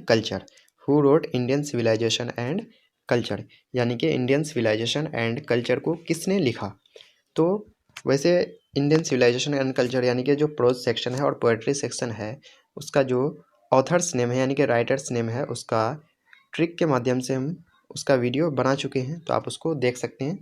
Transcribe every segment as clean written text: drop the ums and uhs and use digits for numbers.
Culture. Who wrote Indian civilisation and culture, यानी कि Indian civilisation and culture को किसने लिखा। तो वैसे इंडियन सिविलाइजेशन एंड कल्चर यानी कि जो प्रोज सेक्शन है और पोएट्री सेक्शन है उसका जो ऑथर्स नेम है यानी कि राइटर्स नेम है उसका ट्रिक के माध्यम से हम उसका वीडियो बना चुके हैं, तो आप उसको देख सकते हैं।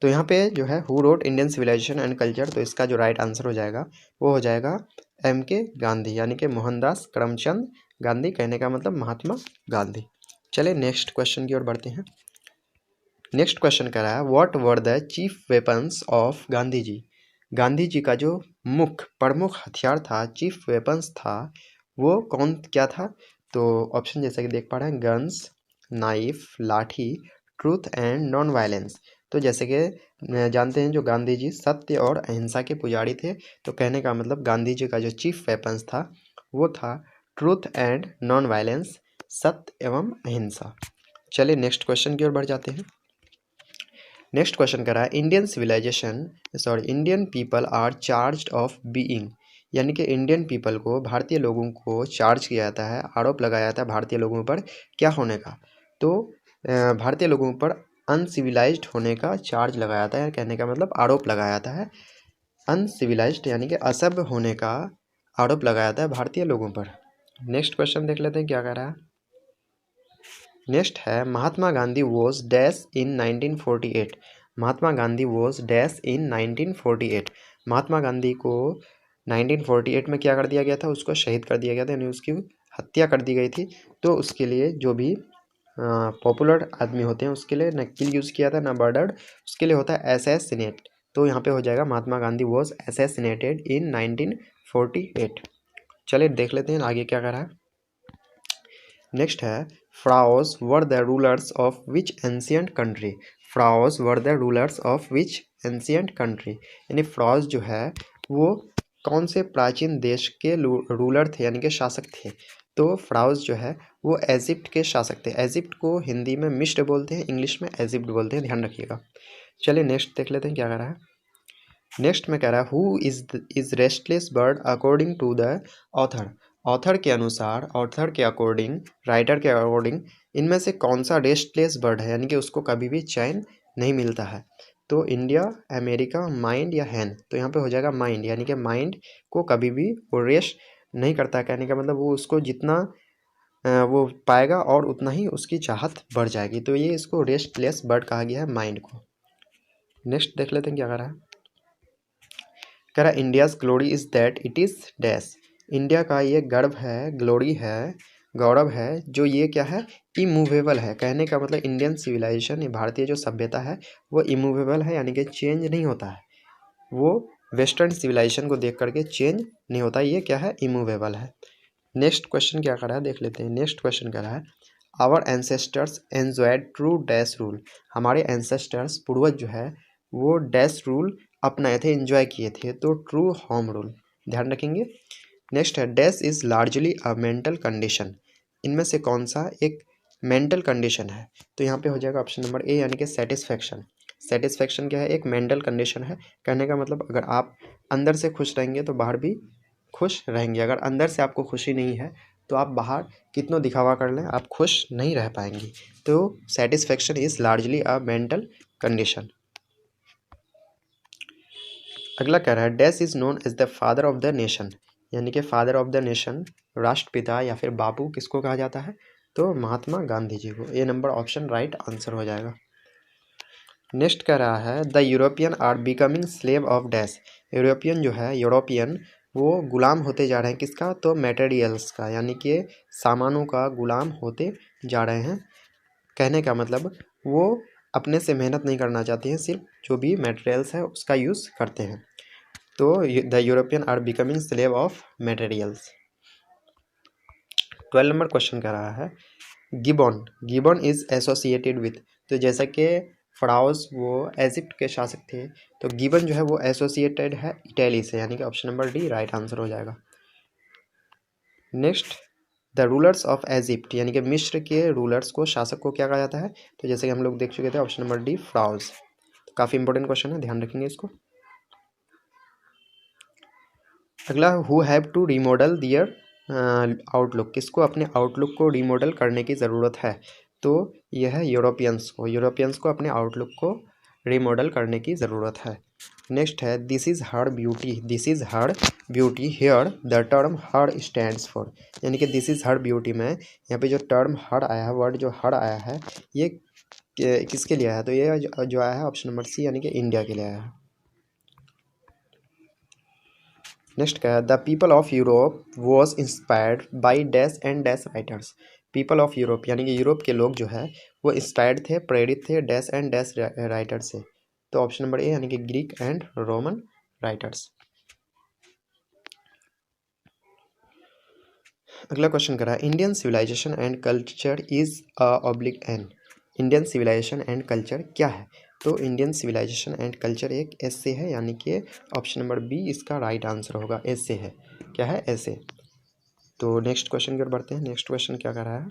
तो यहाँ पे जो है who wrote Indian civilisation and culture, तो इसका जो राइट आंसर हो जाएगा वो हो जाएगा M.K. गांधी, यानी कि मोहनदास करमचंद गांधी, कहने का मतलब महात्मा गांधी। चलिए नेक्स्ट क्वेश्चन की ओर बढ़ते हैं। नेक्स्ट क्वेश्चन कह रहा है what were the chief weapons of Gandhi ji. Gandhi ji का जो प्रमुख हथियार था, चीफ वेपन्स था, वो क्या था। तो ऑप्शन जैसा कि देख पा रहे हैं गन्स, नाइफ, लाठी, ट्रूथ एंड नॉन वायलेंस। तो जैसे कि जानते हैं जो गांधी जी सत्य और अहिंसा के पुजारी थे, तो कहने का मतलब गांधी जी का जो चीफ वेपन्स था वो था ट्रूथ एंड नॉन वायलेंस, सत्य एवं अहिंसा। चलिए नेक्स्ट क्वेश्चन की ओर बढ़ जाते हैं। नेक्स्ट क्वेश्चन कर रहा है Indian people are charged of being, यानी कि इंडियन पीपल को, भारतीय लोगों को चार्ज किया जाता है, आरोप लगाया जाता है भारतीय लोगों पर क्या होने का। तो भारतीय लोगों पर अनसिविलाइज्ड होने का चार्ज लगाया जाता है, कहने का मतलब आरोप लगाया जाता है। अनसिविलाइज्ड यानी कि असभ्य होने का आरोप लगाया जाता है भारतीय लोगों पर। नेक्स्ट क्वेश्चन देख लेते हैं क्या कह रहा है। नेक्स्ट है Mahatma Gandhi was dash in 1948। Mahatma Gandhi was dash in 1948। Mahatma Gandhi को 1948 में क्या कर दिया गया था, उसको शहीद कर दिया गया था, यानी उसकी हत्या कर दी गई थी। तो उसके लिए जो भी पॉपुलर आदमी होते हैं उसके लिए न किल यूज़ किया था ना मर्डर्ड, उसके लिए होता है असैसिनेट। तो यहाँ पे हो जाएगा महात्मा गांधी वॉज असैसिनेटेड इन 1948। चलिए देख लेते हैं आगे क्या कर रहा है। नेक्स्ट है Pharaohs were the rulers of which ancient country. Pharaohs were the rulers of which ancient country, यानी फ्राउज जो है वो कौन से प्राचीन देश के रूलर थे यानी कि शासक थे। तो फ्राउज जो है वो इजिप्ट के शासक थे। इजिप्ट को हिंदी में मिस्र बोलते हैं, इंग्लिश में इजिप्ट बोलते हैं, ध्यान रखिएगा। चलिए नेक्स्ट देख लेते हैं क्या कह रहा है। नेक्स्ट में कह रहा है who is restless bird according to the author. Author के अनुसार, ऑथर के अकॉर्डिंग, राइटर के अकॉर्डिंग इनमें से कौन सा रेस्टलेस बर्ड है, यानी कि उसको कभी भी चैन नहीं मिलता है। तो इंडिया, अमेरिका, माइंड या हैन। तो यहाँ पे हो जाएगा माइंड, यानी कि माइंड को कभी भी वो रेस्ट नहीं करता, कहने का मतलब वो उसको जितना वो पाएगा और उतना ही उसकी चाहत बढ़ जाएगी। तो ये इसको रेस्टलेस बर्ड कहा गया है, माइंड को। नेक्स्ट देख लेते हैं क्या कह रहा है। कह रहा है India's glory is that it is dash. India का ये गर्व है, ग्लोरी है, गौरव है, जो ये क्या है, इमूवेबल है। कहने का मतलब इंडियन सिविलाइजेशन, ये भारतीय जो सभ्यता है वो इमूवेबल है, यानी कि चेंज नहीं होता है। वो वेस्टर्न सिविलाइजेशन को देख करके चेंज नहीं होता, ये क्या है, इमूवेबल है। नेक्स्ट क्वेश्चन क्या कर रहा है देख लेते हैं। नेक्स्ट क्वेश्चन कह रहा है our ancestors enjoyed true dash rule. हमारे एंसेस्टर्स, पूर्वज जो है वो डैश रूल अपनाए थे, एंजॉय किए थे, तो ट्रू होम रूल, ध्यान रखेंगे। नेक्स्ट है dash is largely a mental condition. इनमें से कौन सा एक मेंटल कंडीशन है। तो यहाँ पे हो जाएगा ऑप्शन नंबर ए, यानी कि सेटिस्फैक्शन। सेटिस्फैक्शन क्या है, एक मेंटल कंडीशन है। कहने का मतलब अगर आप अंदर से खुश रहेंगे तो बाहर भी खुश रहेंगे। अगर अंदर से आपको खुशी नहीं है तो आप बाहर कितना दिखावा कर लें, आप खुश नहीं रह पाएंगे। तो satisfaction is largely a mental condition. अगला कह रहा है dash is known as the father of the nation, यानी कि फादर ऑफ द नेशन, राष्ट्रपिता या फिर बाबू किसको कहा जाता है, तो महात्मा गांधी जी को। A number option right answer हो जाएगा। नेक्स्ट कह रहा है the European are becoming slave of dash. European जो है, यूरोपियन वो गुलाम होते जा रहे हैं किसका, तो मटेरियल्स का, यानी कि सामानों का गुलाम होते जा रहे हैं। कहने का मतलब वो अपने से मेहनत नहीं करना चाहते हैं, सिर्फ जो भी मटेरियल्स है उसका यूज़ करते हैं। तो the European are becoming slave of materials. 12 number question कह रहा है Gibbon, Gibbon is associated with. तो जैसा कि फराउस वो इजिप्ट के शासक थे, तो गिबन जो है वो एसोसिएटेड है इटली से, यानी कि option number D right answer हो जाएगा। Next the rulers of Egypt, यानी कि मिस्र के रूलर्स को, शासक को क्या कहा जाता है, तो जैसे कि हम लोग देख चुके थे ऑप्शन नंबर डी फ्राउस। तो काफ़ी इंपॉर्टेंट क्वेश्चन है, ध्यान रखेंगे इसको। अगला who have to remodel their outlook, किसको अपने आउटलुक को रीमॉडल करने की ज़रूरत है? तो यह है यूरोपियंस को अपने आउटलुक को रीमॉडल करने की ज़रूरत है। नेक्स्ट है this is her beauty here the term her stands for, यानी कि दिस इज़ हर ब्यूटी में यहाँ पे जो टर्म हर आया है, वर्ड जो हर आया है, ये किसके लिए आया है? तो ये जो आया है ऑप्शन नंबर सी यानी कि इंडिया के लिए आया है। नेक्स्ट क्या है? The people of Europe was inspired by dash and dash writers. People of Europe यानी कि यूरोप के लोग जो है वो इंस्पायर्ड थे, प्रेरित थे डैश एंड डैश राइटर से। तो ऑप्शन नंबर ए यानी कि ग्रीक एंड रोमन राइटर्स। अगला क्वेश्चन करा Indian civilisation and culture is oblique an. Indian civilisation and culture क्या है? तो इंडियन सिविलाइजेशन एंड कल्चर एक ऐसे है, यानी कि ऑप्शन नंबर बी इसका राइट आंसर होगा। ऐसे है, क्या है? ऐसे। तो नेक्स्ट क्वेश्चन की ओर बढ़ते हैं। नेक्स्ट क्वेश्चन क्या कह रहा है?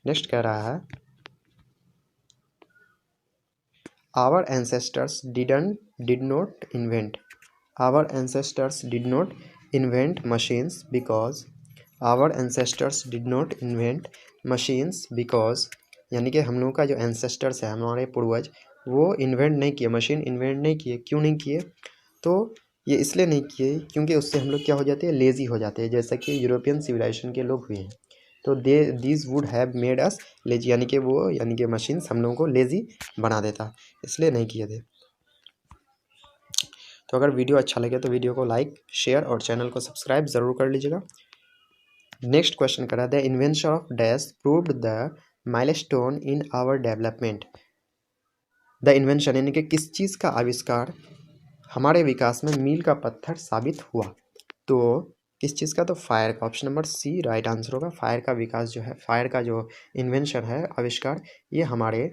नेक्स्ट कह रहा है our ancestors did not invent machines because our ancestors did not invent machines because, यानी कि हम लोगों का जो एंसेस्टर्स है, हमारे पूर्वज, वो इन्वेंट नहीं किए, मशीन इन्वेंट नहीं किए। क्यों नहीं किए? तो ये इसलिए नहीं किए क्योंकि उससे हम लोग क्या हो जाते हैं? लेज़ी हो जाते हैं, जैसा कि यूरोपियन सिविलाइजेशन के लोग हुए हैं। तो this would have made us lazy, यानी कि मशीन्स हम लोगों को लेज़ी बना देता, इसलिए नहीं किए थे। तो अगर वीडियो अच्छा लगे तो वीडियो को लाइक, शेयर और चैनल को सब्सक्राइब ज़रूर कर लीजिएगा। नेक्स्ट क्वेश्चन करा the invention of dash proved the milestone in our development. The invention यानी कि किस चीज़ का आविष्कार हमारे विकास में मील का पत्थर साबित हुआ? तो किस चीज़ का? तो फायर का। Option number C right answer होगा। फायर का विकास जो है, फायर का जो इन्वेंशन है, आविष्कार, ये हमारे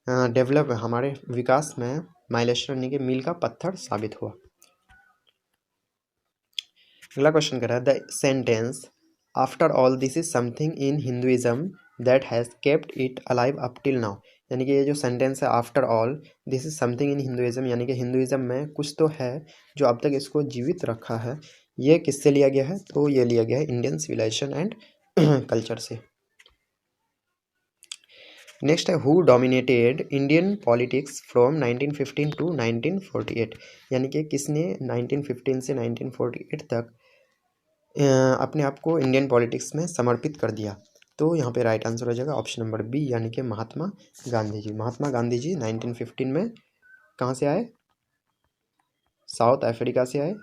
हमारे विकास में माइलस्टोन यानी कि मील का पत्थर साबित हुआ। अगला क्वेश्चन कर रहा है the sentence after all this is something in Hinduism that has kept it alive up till now. यानी कि ये जो सेंटेंस है after all this is something in Hinduism, यानी कि हिंदुइज्म में कुछ तो है जो अब तक इसको जीवित रखा है, ये किससे लिया गया है? तो ये लिया गया है इंडियन सिविलाइजेशन एंड कल्चर से। नेक्स्ट है who dominated Indian politics from 1915 to 1948, यानी कि किसने 1915 से 1948 तक अपने आप को इंडियन पॉलिटिक्स में समर्पित कर दिया? तो यहाँ पे राइट आंसर हो जाएगा ऑप्शन नंबर बी यानी कि महात्मा गांधी जी। महात्मा गांधी जी 1915 में कहाँ से आए? साउथ अफ्रीका से आए,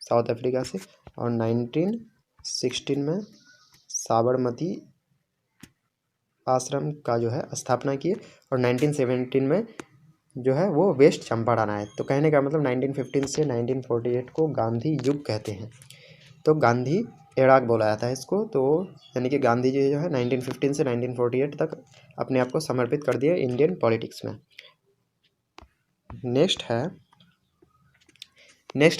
साउथ अफ्रीका से। और 1916 में साबरमती आश्रम का जो है स्थापना की, और 1917 में जो है वो वेस्ट चंपारण आए। तो कहने का मतलब 1915 से 1948 को गांधी युग कहते हैं। तो गांधी एरा बोला जाता है इसको। तो यानी कि गांधी जी जो है 1915 से 1948 तक अपने आप को समर्पित कर दिए इंडियन पॉलिटिक्स में। नेक्स्ट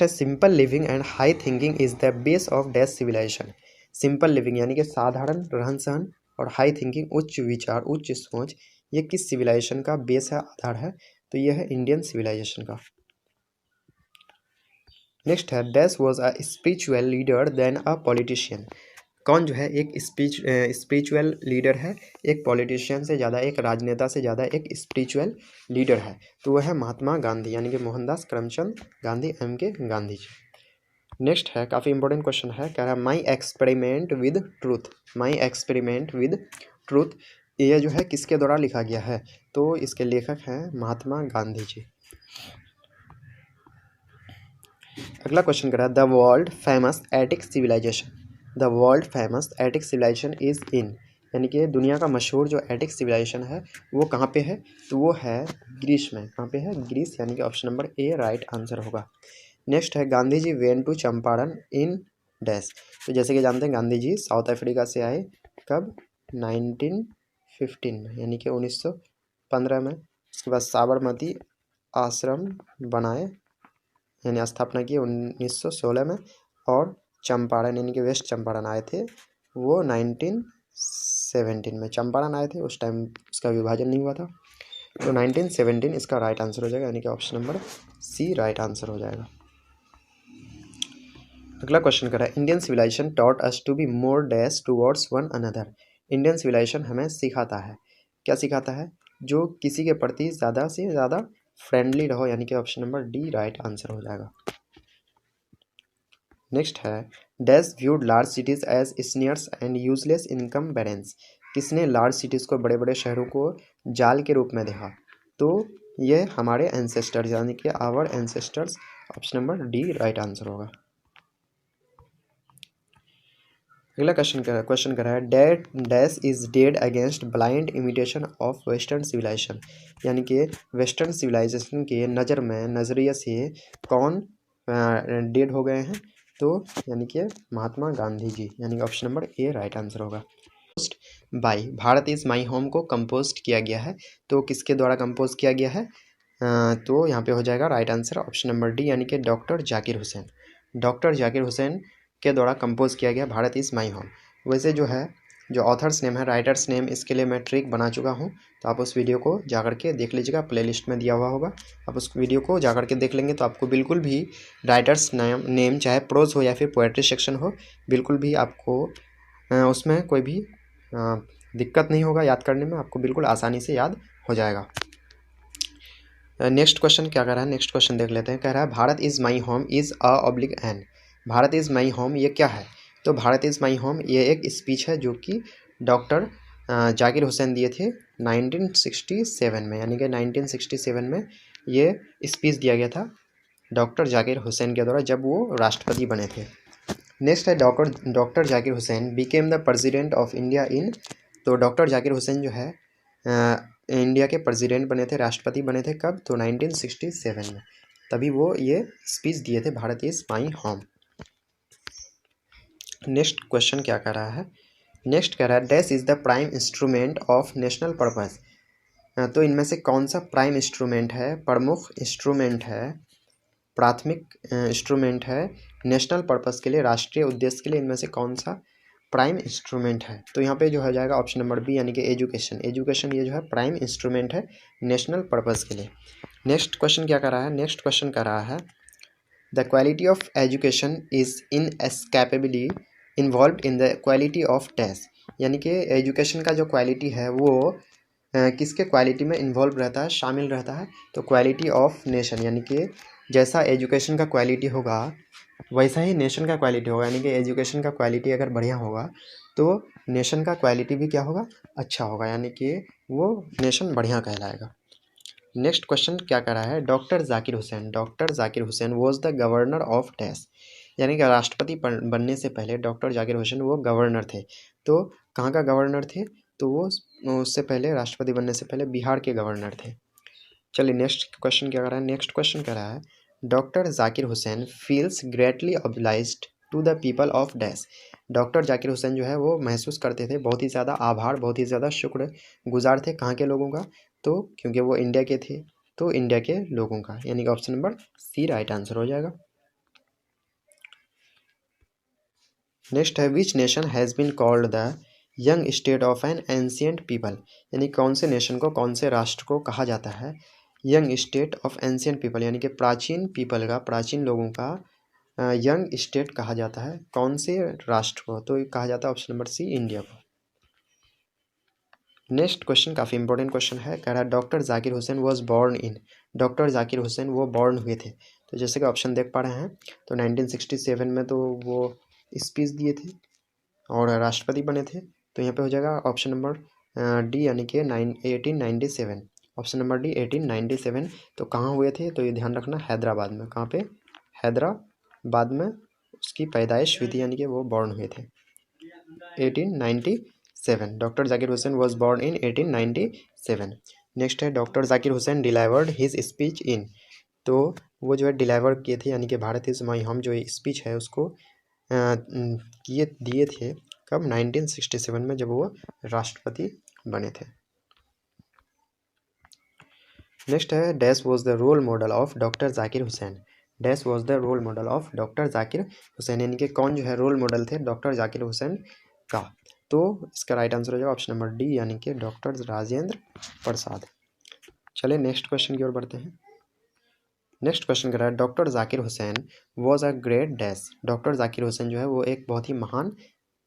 है simple living and high thinking is the base of dash civilisation. Simple living यानी कि साधारण रहन सहन, और हाई थिंकिंग उच्च विचार, उच्च सोच, ये किस सिविलाइजेशन का बेस है, आधार है? तो यह है इंडियन सिविलाइजेशन का। नेक्स्ट है dash was a spiritual leader than a politician. कौन जो है एक स्पिरिचुअल लीडर है, एक पॉलिटिशियन से ज़्यादा, एक राजनेता से ज़्यादा एक स्पिरिचुअल लीडर है? तो वह है महात्मा गांधी, यानी कि मोहनदास करमचंद गांधी, एम के गांधी जी। नेक्स्ट है काफ़ी इंपॉर्टेंट क्वेश्चन है, कह रहा है माई एक्सपेरिमेंट विद ट्रूथ, ये जो है किसके द्वारा लिखा गया है? तो इसके लेखक हैं महात्मा गांधी जी। अगला क्वेश्चन कर रहा है the world famous Attic civilisation is in, यानी कि दुनिया का मशहूर जो एटिक सिविलाइजेशन है वो कहाँ पे है? तो वो है ग्रीस में। कहाँ पे है? ग्रीस, यानी कि option number A right answer होगा। नेक्स्ट है Gandhi ji went to Champaran in dash. तो जैसे कि जानते हैं गांधी जी साउथ अफ्रीका से आए, कब? 1915 में, यानी कि 1915 में। उसके बाद साबरमती आश्रम बनाए, यानी स्थापना की 1916 में। और चंपारण यानी कि वेस्ट चंपारण आए थे वो 1917 में। चंपारण आए थे उस टाइम, उसका विभाजन नहीं हुआ था। तो 1917 इसका राइट आंसर हो जाएगा, यानी कि option number C right answer हो जाएगा। अगला क्वेश्चन करा है Indian civilisation taught us to be more dash towards one another. Indian civilisation हमें सिखाता है, क्या सिखाता है? जो किसी के प्रति ज़्यादा से ज़्यादा फ्रेंडली रहो, यानी कि option number D right answer हो जाएगा। नेक्स्ट है dash viewed large cities as snares and useless encumbrances. किसने लार्ज सिटीज़ को, बड़े बड़े शहरों को जाल के रूप में देखा? तो ये हमारे एंसेस्टर्स, यानी कि our ancestors. Option number D right answer होगा। अगला क्वेश्चन कर रहा है that dash is dead against blind imitation of western civilisation. यानी कि वेस्टर्न सिविलाइजेशन के नज़रिए से कौन डेड हो गए हैं? तो यानी कि महात्मा गांधी जी, यानी कि option number A right answer होगा। By Bharat is my home को कंपोज किया गया है, तो किसके द्वारा कंपोज किया गया है? तो यहाँ पे हो जाएगा right answer option number D, यानी कि डॉक्टर जाकिर हुसैन। डॉक्टर जाकिर हुसैन के द्वारा कंपोज किया गया भारत इज़ माई होम। वैसे जो है, जो ऑथर्स नेम है, राइटर्स नेम, इसके लिए मैं ट्रिक बना चुका हूँ, तो आप उस वीडियो को जा करके देख लीजिएगा, प्लेलिस्ट में दिया हुआ होगा। आप उस वीडियो को जा करके देख लेंगे तो आपको बिल्कुल भी राइटर्स नेम चाहे प्रोज हो या फिर पोएट्री सेक्शन हो, बिल्कुल भी आपको उसमें कोई भी दिक्कत नहीं होगा याद करने में, आपको बिल्कुल आसानी से याद हो जाएगा। नेक्स्ट क्वेश्चन क्या कह रहा है? नेक्स्ट क्वेश्चन देख लेते हैं। कह रहा है Bharat is my home is a oblique an. Bharat is my home ये क्या है? तो भारत इज़ माई होम ये एक स्पीच है जो कि डॉक्टर जाकिर हुसैन दिए थे 1967 में, यानी कि 1967 में ये स्पीच दिया गया था डॉक्टर जाकिर हुसैन के द्वारा, जब वो राष्ट्रपति बने थे। नेक्स्ट है doctor Zakir Hussain became the president of India in. तो डॉक्टर जाकिर हुसैन जो है इंडिया के प्रेसिडेंट बने थे, राष्ट्रपति बने थे कब? तो 1967 में, तभी वो ये स्पीच दिए थे Bharat is my home. Next question क्या कर रहा है? नेक्स्ट कह रहा है dash is the prime instrument of national purpose. तो इनमें से कौन सा प्राइम इंस्ट्रूमेंट है, प्रमुख इंस्ट्रूमेंट है, प्राथमिक इंस्ट्रूमेंट है नेशनल पर्पस के लिए, राष्ट्रीय उद्देश्य के लिए? इनमें से कौन सा प्राइम इंस्ट्रूमेंट है? तो यहाँ पे जो हो जाएगा ऑप्शन नंबर बी, यानी कि एजुकेशन। एजुकेशन ये जो है प्राइम इंस्ट्रूमेंट है नेशनल पर्पस के लिए। नेक्स्ट क्वेश्चन क्या कर रहा है? नेक्स्ट क्वेश्चन कर रहा है the quality of education is inescapably involve in the quality of dash. यानी कि एजुकेशन का जो क्वालिटी है वो किसके क्वालिटी में इन्वॉल्व रहता है, शामिल रहता है? तो क्वालिटी ऑफ नेशन, यानी कि जैसा एजुकेशन का क्वालिटी होगा वैसा ही नेशन का क्वालिटी होगा। यानी कि एजुकेशन का क्वालिटी अगर बढ़िया होगा तो नेशन का क्वालिटी भी क्या होगा, अच्छा होगा, यानी कि वो नेशन बढ़िया कहलाएगा। नेक्स्ट क्वेश्चन क्या कर रहा है? Doctor Zakir Hussain. Doctor Zakir Hussain was the governor of dash. यानी कि राष्ट्रपति बनने से पहले डॉक्टर जाकिर हुसैन वो गवर्नर थे। तो कहाँ का गवर्नर थे? तो वो उससे पहले, राष्ट्रपति बनने से पहले बिहार के गवर्नर थे। चलिए नेक्स्ट क्वेश्चन क्या कर रहा है? नेक्स्ट क्वेश्चन कह रहा है doctor Zakir Hussain feels greatly obliged to the people of dash. Doctor Zakir Hussain जो है वो महसूस करते थे बहुत ही ज़्यादा आभार, बहुत ही ज़्यादा शुक्र गुजार थे, कहाँ के लोगों का? तो क्योंकि वो इंडिया के थे, तो इंडिया के लोगों का, यानी कि option number C right answer हो जाएगा। नेक्स्ट है which nation has been called the young state of an ancient people. यानी कौन से नेशन को, कौन से राष्ट्र को कहा जाता है young state of ancient people, यानी कि प्राचीन पीपल का, प्राचीन लोगों का यंग स्टेट कहा जाता है? कौन से राष्ट्र को? तो कहा जाता है ऑप्शन नंबर सी इंडिया को। नेक्स्ट क्वेश्चन काफ़ी इंपॉर्टेंट क्वेश्चन है। कह रहा है doctor Zakir Hussain was born in. Doctor Zakir Hussain वो बॉर्न हुए थे, तो जैसे कि ऑप्शन देख पा रहे हैं, तो 1967 में तो वो स्पीच दिए थे और राष्ट्रपति बने थे। तो यहाँ पे हो जाएगा ऑप्शन नंबर डी, यानी कि 1897। Option number D 1897। तो कहाँ हुए थे? तो ये ध्यान रखना, हैदराबाद में। कहाँ पे? हैदराबाद में उसकी पैदाइश हुई थी, यानी कि वो बॉर्न हुए थे 1897। Doctor Zakir Hussain was born in 1897। Next है doctor Zakir Hussain delivered his speech in. तो वो जो है डिलीवर किए थे, यानी कि भारत इज़ माई होम जो स्पीच है उसको किए दिए थे कब? 1967 में, जब वो राष्ट्रपति बने थे। नेक्स्ट है dash was the role model of doctor Zakir Hussain. Dash was the role model of doctor Zakir Hussain, यानी कि कौन जो है रोल मॉडल थे डॉक्टर जाकिर हुसैन का? तो इसका राइट आंसर हो जाएगा ऑप्शन नंबर डी, यानी कि डॉक्टर राजेंद्र प्रसाद। चलिए नेक्स्ट क्वेश्चन की ओर बढ़ते हैं। नेक्स्ट क्वेश्चन कर रहा है doctor Zakir Hussain was a great dash. Doctor Zakir Hussain जो है वो एक बहुत ही महान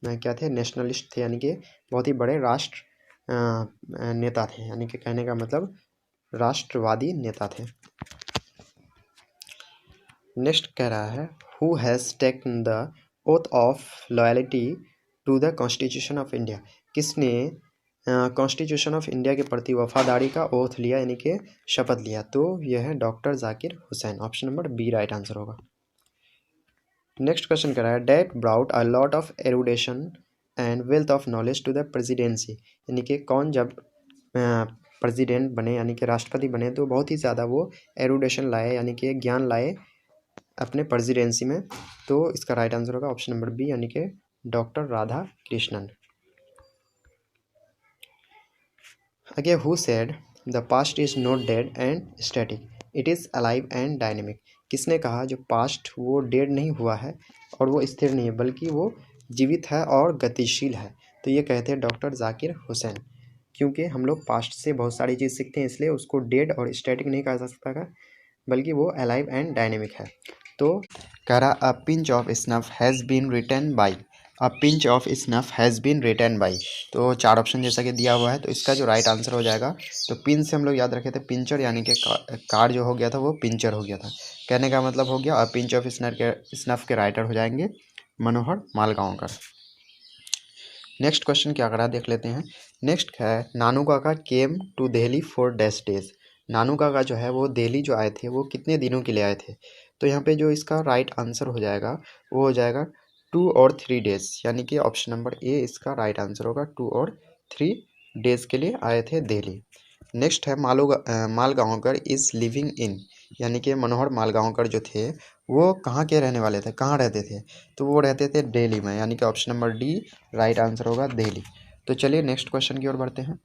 क्या थे, नेशनलिस्ट थे, यानी कि बहुत ही बड़े राष्ट्र नेता थे, यानी कि कहने का मतलब राष्ट्रवादी नेता थे। नेक्स्ट कह रहा है who has taken the oath of loyalty to the constitution of India. किसने कॉन्स्टिट्यूशन ऑफ इंडिया के प्रति वफादारी का ओथ लिया, यानी कि शपथ लिया, तो यह है doctor Zakir Hussain. Option number B right answer होगा। नेक्स्ट क्वेश्चन कह रहा है that brought a lot of erudition and wealth of knowledge to the presidency. यानी कि कौन जब प्रेसिडेंट बने, यानी कि राष्ट्रपति बने, तो बहुत ही ज़्यादा वो एरुडेशन लाए, यानी कि ज्ञान लाए अपने प्रेसिडेंसी में। तो इसका राइट आंसर होगा ऑप्शन नंबर बी, यानी कि डॉक्टर राधा कृष्णन। अगे who said the past is not dead and static, it is alive and dynamic. किसने कहा जो पास्ट वो डेड नहीं हुआ है और वो स्थिर नहीं है, बल्कि वो जीवित है और गतिशील है। तो ये कहते हैं डॉक्टर जाकिर हुसैन, क्योंकि हम लोग पास्ट से बहुत सारी चीज़ सीखते हैं, इसलिए उसको डेड और स्टैटिक नहीं कहा जा सकता है, बल्कि वो अलाइव एंड डायनेमिक है। तो कह रहा a pinch of snuff has been written by, a pinch of snuff has been written by. तो 4 ऑप्शन जैसा कि दिया हुआ है, तो इसका जो राइट आंसर हो जाएगा, तो पिन से हम लोग याद रखे थे पिंचर, यानी कि कार जो हो गया था वो पिंचर हो गया था। कहने का मतलब हो गया अ पिंच ऑफ स्नफ के राइटर हो जाएंगे मनोहर मालगांवकर। नेक्स्ट क्वेश्चन क्या करा देख लेते हैं। नेक्स्ट है Nanu Kaka came to Delhi for dash days. Nanu Kaka जो है वो दिल्ली जो आए थे वो कितने दिनों के लिए आए थे, तो यहाँ पे जो इसका राइट आंसर हो जाएगा वो हो जाएगा 2 और 3 डेज, यानी कि ऑप्शन नंबर ए इसका राइट आंसर होगा। 2 और 3 डेज के लिए आए थे दिल्ली। नेक्स्ट है मालगांवकर इज़ लिविंग इन, यानी कि मनोहर मालगांवकर जो थे वो कहाँ के रहने वाले थे, कहाँ रहते थे, तो वो रहते थे दिल्ली में, यानी कि option number D right answer होगा दिल्ली। तो चलिए नेक्स्ट क्वेश्चन की ओर बढ़ते हैं।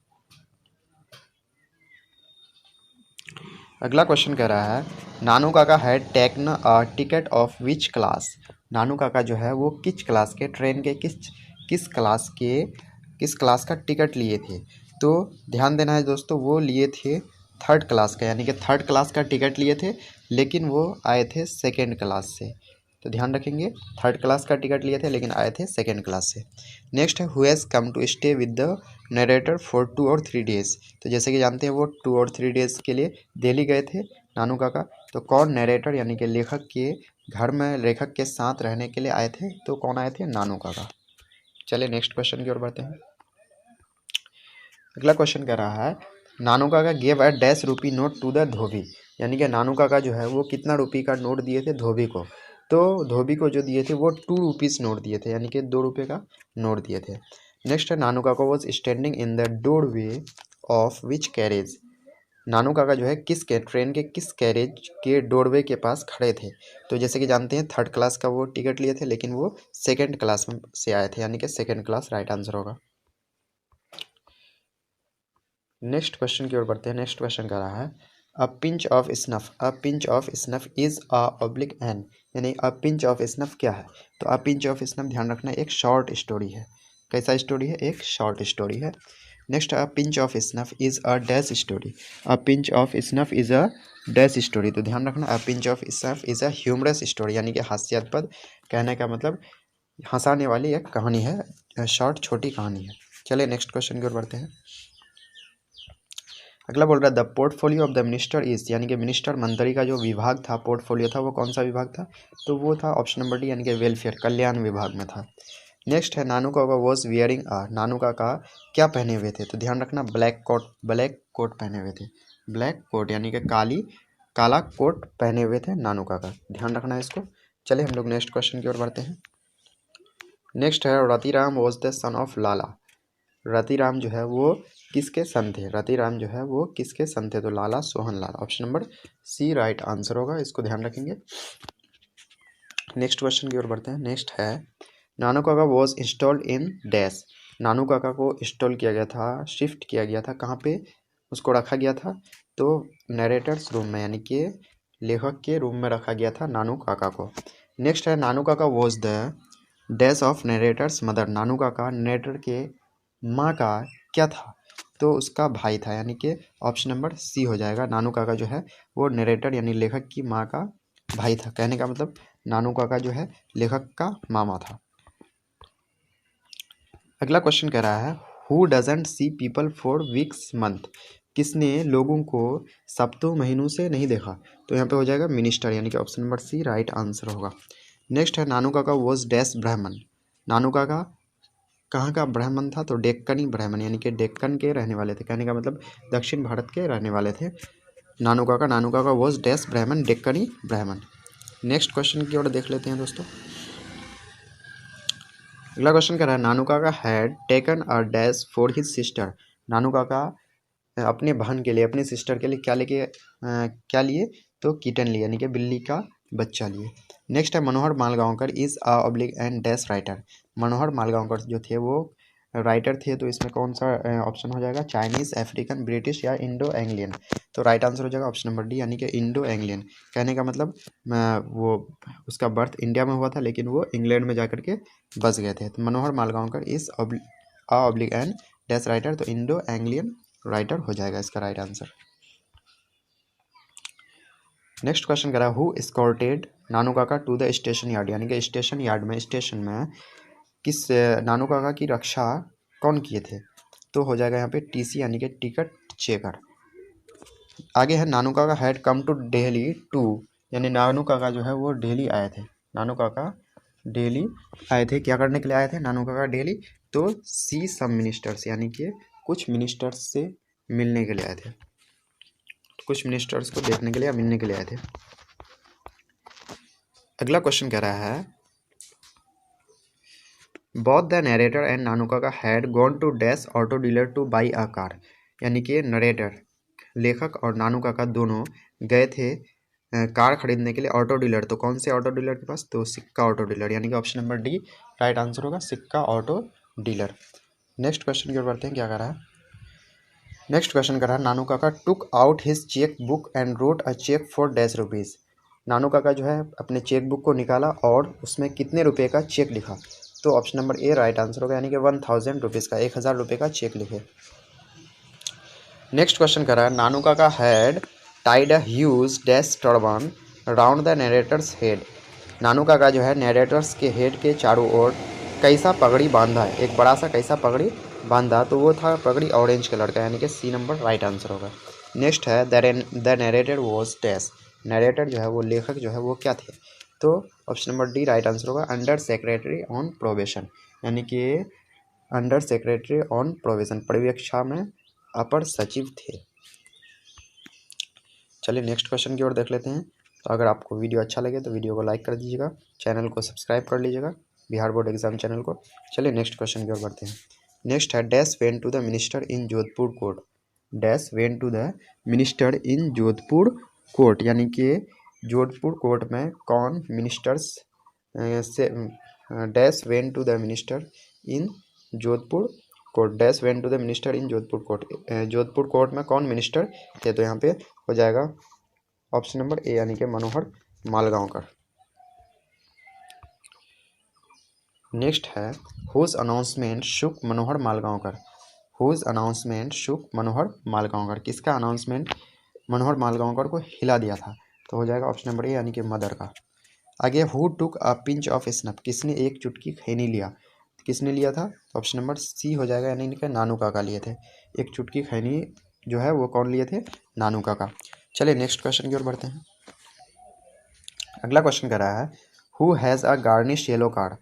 अगला क्वेश्चन कह रहा है Nanu Kaka had taken a ticket of which class. Nanu Kaka जो है वो किस क्लास के ट्रेन के किस क्लास का टिकट लिए थे, तो ध्यान देना है दोस्तों, वो लिए थे 3rd क्लास का, यानी कि 3rd क्लास का टिकट लिए थे, लेकिन वो आए थे 2nd क्लास से। तो ध्यान रखेंगे 3rd क्लास का टिकट लिए थे लेकिन आए थे 2nd क्लास से। नेक्स्ट है who has come to stay with the narrator for 2 और 3 डेज। तो जैसे कि जानते हैं वो 2 और 3 डेज के लिए दिल्ली गए थे नानू काका, तो कौन नरेटर यानी कि लेखक के घर में लेखक के साथ रहने के लिए आए थे, तो कौन आए थे, नानू काका। चलिए नेक्स्ट क्वेश्चन की ओर बढ़ते हैं। अगला क्वेश्चन कह रहा है Nanu Kaka gave a dash rupee note to the dhobi. यानी कि नानू काका जो है वो कितना रुपये का नोट दिए थे धोबी को, तो धोबी को जो दिए थे वो 2 रुपीज़ नोट दिए थे, यानी कि 2 रुपये का नोट दिए थे। नेक्स्ट है Nanu Kaka was standing in the doorway of which carriage. Nanu Kaka जो है ट्रेन के किस कैरेज के डोरवे के पास खड़े थे, तो जैसे कि जानते हैं 3rd क्लास का वो टिकट लिए थे, लेकिन वो 2nd क्लास में से आए थे, यानी कि 2nd क्लास राइट आंसर होगा। नेक्स्ट क्वेश्चन की ओर बढ़ते हैं। नेक्स्ट क्वेश्चन कर रहा है a pinch of snuff, a pinch of snuff is a oblique an, यानी अ पिंच ऑफ स्नफ क्या है, तो अ पिंच ऑफ स्नफ ध्यान रखना एक शॉर्ट स्टोरी है। कैसा स्टोरी है, एक शॉर्ट स्टोरी है। Next a pinch of snuff is a dash story, a pinch of snuff is a dash story. तो ध्यान रखना a pinch of snuff is a humorous story, यानी कि हास्यास्पद, कहने का मतलब हंसाने वाली एक कहानी है, शॉर्ट छोटी कहानी है। चलिए नेक्स्ट क्वेश्चन की ओर बढ़ते हैं। अगला बोल रहा है the portfolio of the minister is, यानी कि मिनिस्टर मंत्री का जो विभाग था, पोर्टफोलियो था, वो कौन सा विभाग था, तो वो था ऑप्शन नंबर डी, यानी कि वेलफेयर, कल्याण विभाग में था। नेक्स्ट है Nanu Kaka was wearing a, नानू काका क्या पहने हुए थे, तो ध्यान रखना ब्लैक कोट पहने हुए थे, ब्लैक कोट यानी कि काला कोट पहने हुए थे नानू काका, ध्यान रखना है इसको। चलिए हम लोग नेक्स्ट क्वेश्चन की ओर बढ़ते हैं। नेक्स्ट है Ratiram was the son of Lala. Ratiram जो है वो किसके सन थे, रतिराम जो है वो किसके सन थे, तो Lala Sohan Lal, option number C right answer होगा, इसको ध्यान रखेंगे। नेक्स्ट क्वेश्चन की ओर बढ़ते हैं। नेक्स्ट है Nanu Kaka was installed in dash. नानू काका को इंस्टॉल किया गया था, शिफ्ट किया गया था, कहाँ पे उसको रखा गया था, तो नरेटर्स रूम में, यानी कि लेखक के रूम में रखा गया था नानू काका को। नेक्स्ट है Nanu Kaka was the dash of narrator's mother. Nanu Kaka narrator के माँ का क्या था, तो उसका भाई था, यानी कि ऑप्शन नंबर सी हो जाएगा। नानू काका जो है वो नरेटर यानी लेखक की माँ का भाई था। कहने का मतलब नानू काका जो है लेखक का मामा था। अगला क्वेश्चन कह रहा है who doesn't see people for weeks month, किसने लोगों को सप्ताहों महीनों से नहीं देखा। तो यहाँ पे हो जाएगा मिनिस्टर, यानी कि option number C right answer होगा। नेक्स्ट है नानू काका वॉज डैश ब्राह्मण, नानू काका कहाँ का ब्राह्मण था। तो डेक्कनी ब्राह्मण, यानी कि डेक्कन के रहने वाले थे। कहने का मतलब दक्षिण भारत के रहने वाले थे नानू काका वॉज डैश ब्राह्मण, डेक्कनी ब्राह्मण। नेक्स्ट क्वेश्चन की ओर देख लेते हैं दोस्तों। अगला क्वेश्चन कह रहा है Nanu Kaka had taken a dash for his sister, Nanu Kaka अपने बहन के लिए, अपनी सिस्टर के लिए क्या लिए। तो किटन लिए, यानी कि बिल्ली का बच्चा लिए। नेक्स्ट है Manohar Malgaonkar is a oblique and dash writer, Manohar Malgaonkar जो थे वो राइटर थे। तो इसमें कौन सा ऑप्शन हो जाएगा, चाइनीज, अफ्रीकन, ब्रिटिश या इंडो एंग्लियन। तो राइट आंसर हो जाएगा ऑप्शन नंबर डी, यानी कि इंडो एंग्लियन। कहने का मतलब वो उसका बर्थ इंडिया में हुआ था लेकिन वो इंग्लैंड में जाकर के बस गए थे। तो Manohar Malgaonkar is a oblique and dash writer, तो इंडो एंग्लियन राइटर हो जाएगा इसका राइट आंसर। नेक्स्ट क्वेश्चन कह रहा है हु एस्कॉर्टेड नानू काका टू द स्टेशन यार्ड, यानी कि स्टेशन यार्ड में, स्टेशन में किस नानू काका की रक्षा कौन किए थे। तो हो जाएगा यहाँ पे टीसी, यानी कि टिकट चेकर। आगे है Nanu Kaka had come to Delhi to, यानी नानू काका जो है वो दिल्ली आए थे। नानू काका दिल्ली आए थे, क्या करने के लिए आए थे नानू काका दिल्ली। तो सी सम मिनिस्टर्स, यानी कि कुछ मिनिस्टर्स से मिलने के लिए आए थे, कुछ मिनिस्टर्स को देखने के लिए या मिलने के लिए आए थे। अगला क्वेश्चन कह रहा है both the narrator and Nanu Kaka had gone to dash auto dealer to buy a car, यानी कि नरेटर लेखक और नानू काका दोनों गए थे कार खरीदने के लिए ऑटो डीलर। तो कौन से ऑटो डीलर के पास, तो सिक्का ऑटो डीलर, यानी कि option number D right answer होगा, सिक्का ऑटो डीलर। नेक्स्ट क्वेश्चन की ओर बढ़ते हैं, क्या कर रहा है। नेक्स्ट क्वेश्चन कर रहा है Nanu Kaka took out his cheque book and wrote a cheque for dash rupees, Nanu Kaka जो है अपने चेक बुक को निकाला और उसमें कितने रुपए का चेक लिखा। तो option number A right answer होगा, यानी कि 1000 रुपीज़ का, 1000 रुपये का चेक लिखे। नेक्स्ट क्वेश्चन कर रहा है Nanu Kaka had tied a huge dash turban round the narrator's head, Nanu Kaka जो है नरेटर्स के हेड के चारों ओर कैसा पगड़ी बांधा है, एक बड़ा सा कैसा पगड़ी बांधा। तो वो था पगड़ी ऑरेंज कलर का, यानी कि सी नंबर राइट आंसर होगा। नेक्स्ट है the narrator was dash, narrator जो है वो लेखक जो है वो क्या थे। तो option number D right answer होगा, अंडर सेक्रेटरी ऑन प्रोबेशन, यानी कि अंडर सेक्रेटरी ऑन प्रोबेशन, पर्यवेक्षा में अपर सचिव थे। चलिए नेक्स्ट क्वेश्चन की ओर देख लेते हैं। तो अगर आपको वीडियो अच्छा लगे तो वीडियो को लाइक कर दीजिएगा, चैनल को सब्सक्राइब कर लीजिएगा, बिहार बोर्ड एग्जाम चैनल को। चलिए नेक्स्ट क्वेश्चन की ओर बढ़ते हैं। नेक्स्ट है dash went to the minister in Jodhpur court, dash went to the minister in Jodhpur court, यानी कि जोधपुर कोर्ट में कौन मिनिस्टर्स से dash went to the minister in Jodhpur court, dash went to the minister in Jodhpur court, Jodhpur court में कौन minister थे। तो यहाँ पे हो जाएगा ऑप्शन नंबर ए, यानी कि मनोहर मालगांवकर। नेक्स्ट है हुज अनाउंसमेंट शुक मनोहर मालगांवकर, हुज अनाउंसमेंट शुक मनोहर मालगांवकर, किसका अनाउंसमेंट मनोहर मालगांवकर को हिला दिया था। तो हो जाएगा ऑप्शन नंबर ए, यानी कि मदर का। आगे who took a pinch of snuff, किसने एक चुटकी खैनी लिया, किसने लिया था। ऑप्शन नंबर सी हो जाएगा, यानी कि नानू काका लिए थे, एक चुटकी खैनी जो है वो कौन लिए थे, नानू काका। चलिए नेक्स्ट क्वेश्चन की ओर बढ़ते हैं। अगला क्वेश्चन कर रहा है who has a garnish yellow card,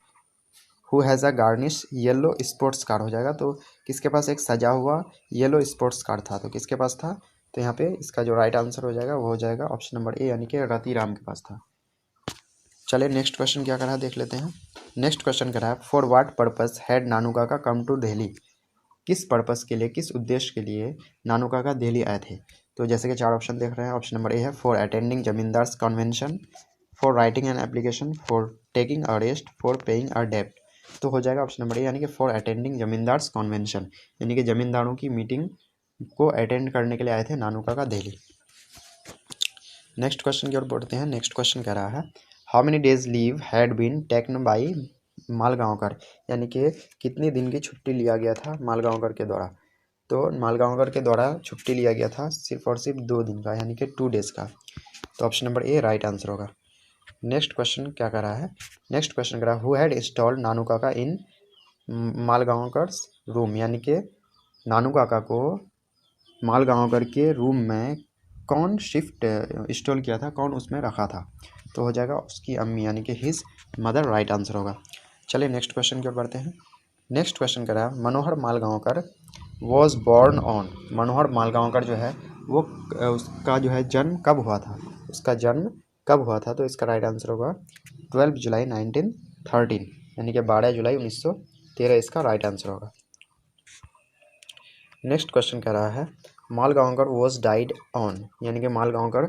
who has a garnish yellow sports card हो जाएगा। तो किसके पास एक सजा हुआ येलो स्पोर्ट्स कार्ड था, तो किसके पास था। तो यहाँ पे इसका जो राइट आंसर हो जाएगा वो हो जाएगा ऑप्शन नंबर ए, यानी कि रति राम के पास था। चलिए नेक्स्ट क्वेश्चन क्या करा देख लेते हैं। नेक्स्ट क्वेश्चन करा है फॉर व्हाट पर्पस हैड नानू काका कम टू दिल्ली, किस पर्पस के लिए, किस उद्देश्य के लिए नानू काका दिल्ली आए थे। तो जैसे कि चार ऑप्शन देख रहे हैं, ऑप्शन नंबर ए है for attending zamindars convention, for writing an application, for taking arrest, for paying अ डेब्ट। तो हो जाएगा ऑप्शन नंबर ए, यानी कि फॉर अटेंडिंग जमींदार्स कन्वेंशन, यानी कि जमींदारों की मीटिंग को अटेंड करने के लिए आए थे नानू काका दिल्ली। नेक्स्ट क्वेश्चन की ओर बढ़ते हैं। नेक्स्ट क्वेश्चन कह रहा है how many days leave had been taken by Malgaonkar, यानी कि कितने दिन की छुट्टी लिया गया था मालगांवकर के द्वारा। तो मालगांवकर के द्वारा छुट्टी लिया गया था सिर्फ और सिर्फ 2 दिन का, यानी कि 2 डेज का। तो option number A right answer होगा। नेक्स्ट क्वेश्चन क्या कर रहा है, नेक्स्ट क्वेश्चन कर रहा है हु हैड इंस्टॉल्ड नानू काका इन मालगांवकर रूम, यानी कि नानू काका को मालगांवकर के रूम में कौन शिफ्ट इंस्टॉल किया था, कौन उसमें रखा था। तो हो जाएगा उसकी अम्मी, यानी कि हिज मदर राइट आंसर होगा। चलिए नेक्स्ट क्वेश्चन की ओर बढ़ते हैं। नेक्स्ट क्वेश्चन कह रहा है Manohar Malgaonkar was born on, मनोहर मालगांवकर जो है वो उसका जो है जन्म कब हुआ था, उसका जन्म कब हुआ था। तो इसका राइट आंसर होगा 12 जुलाई 1913, यानी कि 12 जुलाई 1913 इसका राइट आंसर होगा। नेक्स्ट क्वेश्चन कह रहा है मालगांवकर वॉज डाइड ऑन, यानी कि मालगांवकर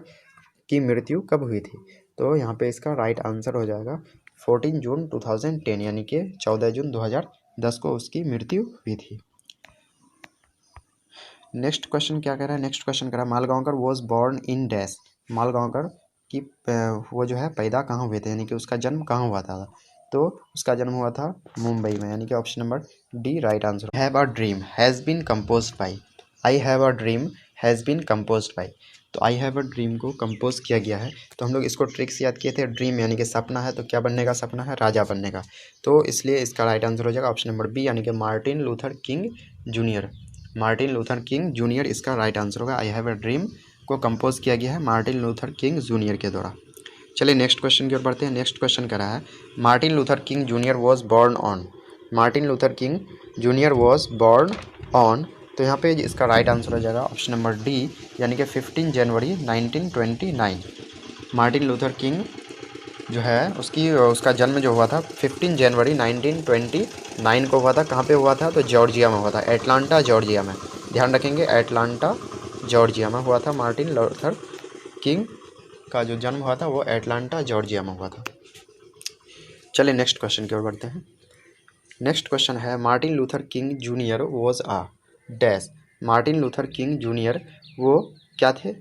की मृत्यु कब हुई थी। तो यहाँ पे इसका राइट आंसर हो जाएगा 14 जून 2010, यानी कि 14 जून 2010 को उसकी मृत्यु हुई थी। नेक्स्ट क्वेश्चन क्या कह रहा है, नेक्स्ट क्वेश्चन कह रहा है Malgaonkar was born in dash, Malgaonkar की वो जो है पैदा कहाँ हुए थे, यानी कि उसका जन्म कहाँ हुआ था। तो उसका जन्म हुआ था मुंबई में, यानी कि option number D right answer. Have a dream has been composed by, I have a dream has been composed by. तो आई हैव अ ड्रीम को कंपोज किया गया है। तो हम लोग इसको ट्रिक्स याद किए थे, ड्रीम यानी कि सपना है, तो क्या बनने का सपना है, राजा बनने का। तो इसलिए इसका राइट आंसर हो जाएगा ऑप्शन नंबर बी, यानी कि Martin Luther King junior, Martin Luther King junior इसका राइट आंसर होगा। आई हैव अ ड्रीम को कंपोज किया गया है मार्टिन लूथर किंग जूनियर के द्वारा। चलिए नेक्स्ट क्वेश्चन की ओर बढ़ते हैं। नेक्स्ट क्वेश्चन कर रहा है Martin Luther King junior was born on, Martin Luther King junior was born on. तो यहाँ पे इसका राइट आंसर हो जाएगा ऑप्शन नंबर डी, यानी कि 15 जनवरी 1929। मार्टिन लूथर किंग जो है उसका जन्म जो हुआ था 15 जनवरी 1929 को हुआ था। कहाँ पे हुआ था, तो जॉर्जिया में हुआ था, एटलांटा जॉर्जिया में। ध्यान रखेंगे एटलांटा जॉर्जिया में हुआ था। मार्टिन लूथर किंग का जो जन्म हुआ था वो एटलांटा जॉर्जिया में हुआ था। चलिए नेक्स्ट क्वेश्चन की ओर बढ़ते हैं। नेक्स्ट क्वेश्चन है Martin Luther King junior was a dash, Martin Luther King junior वो क्या थे,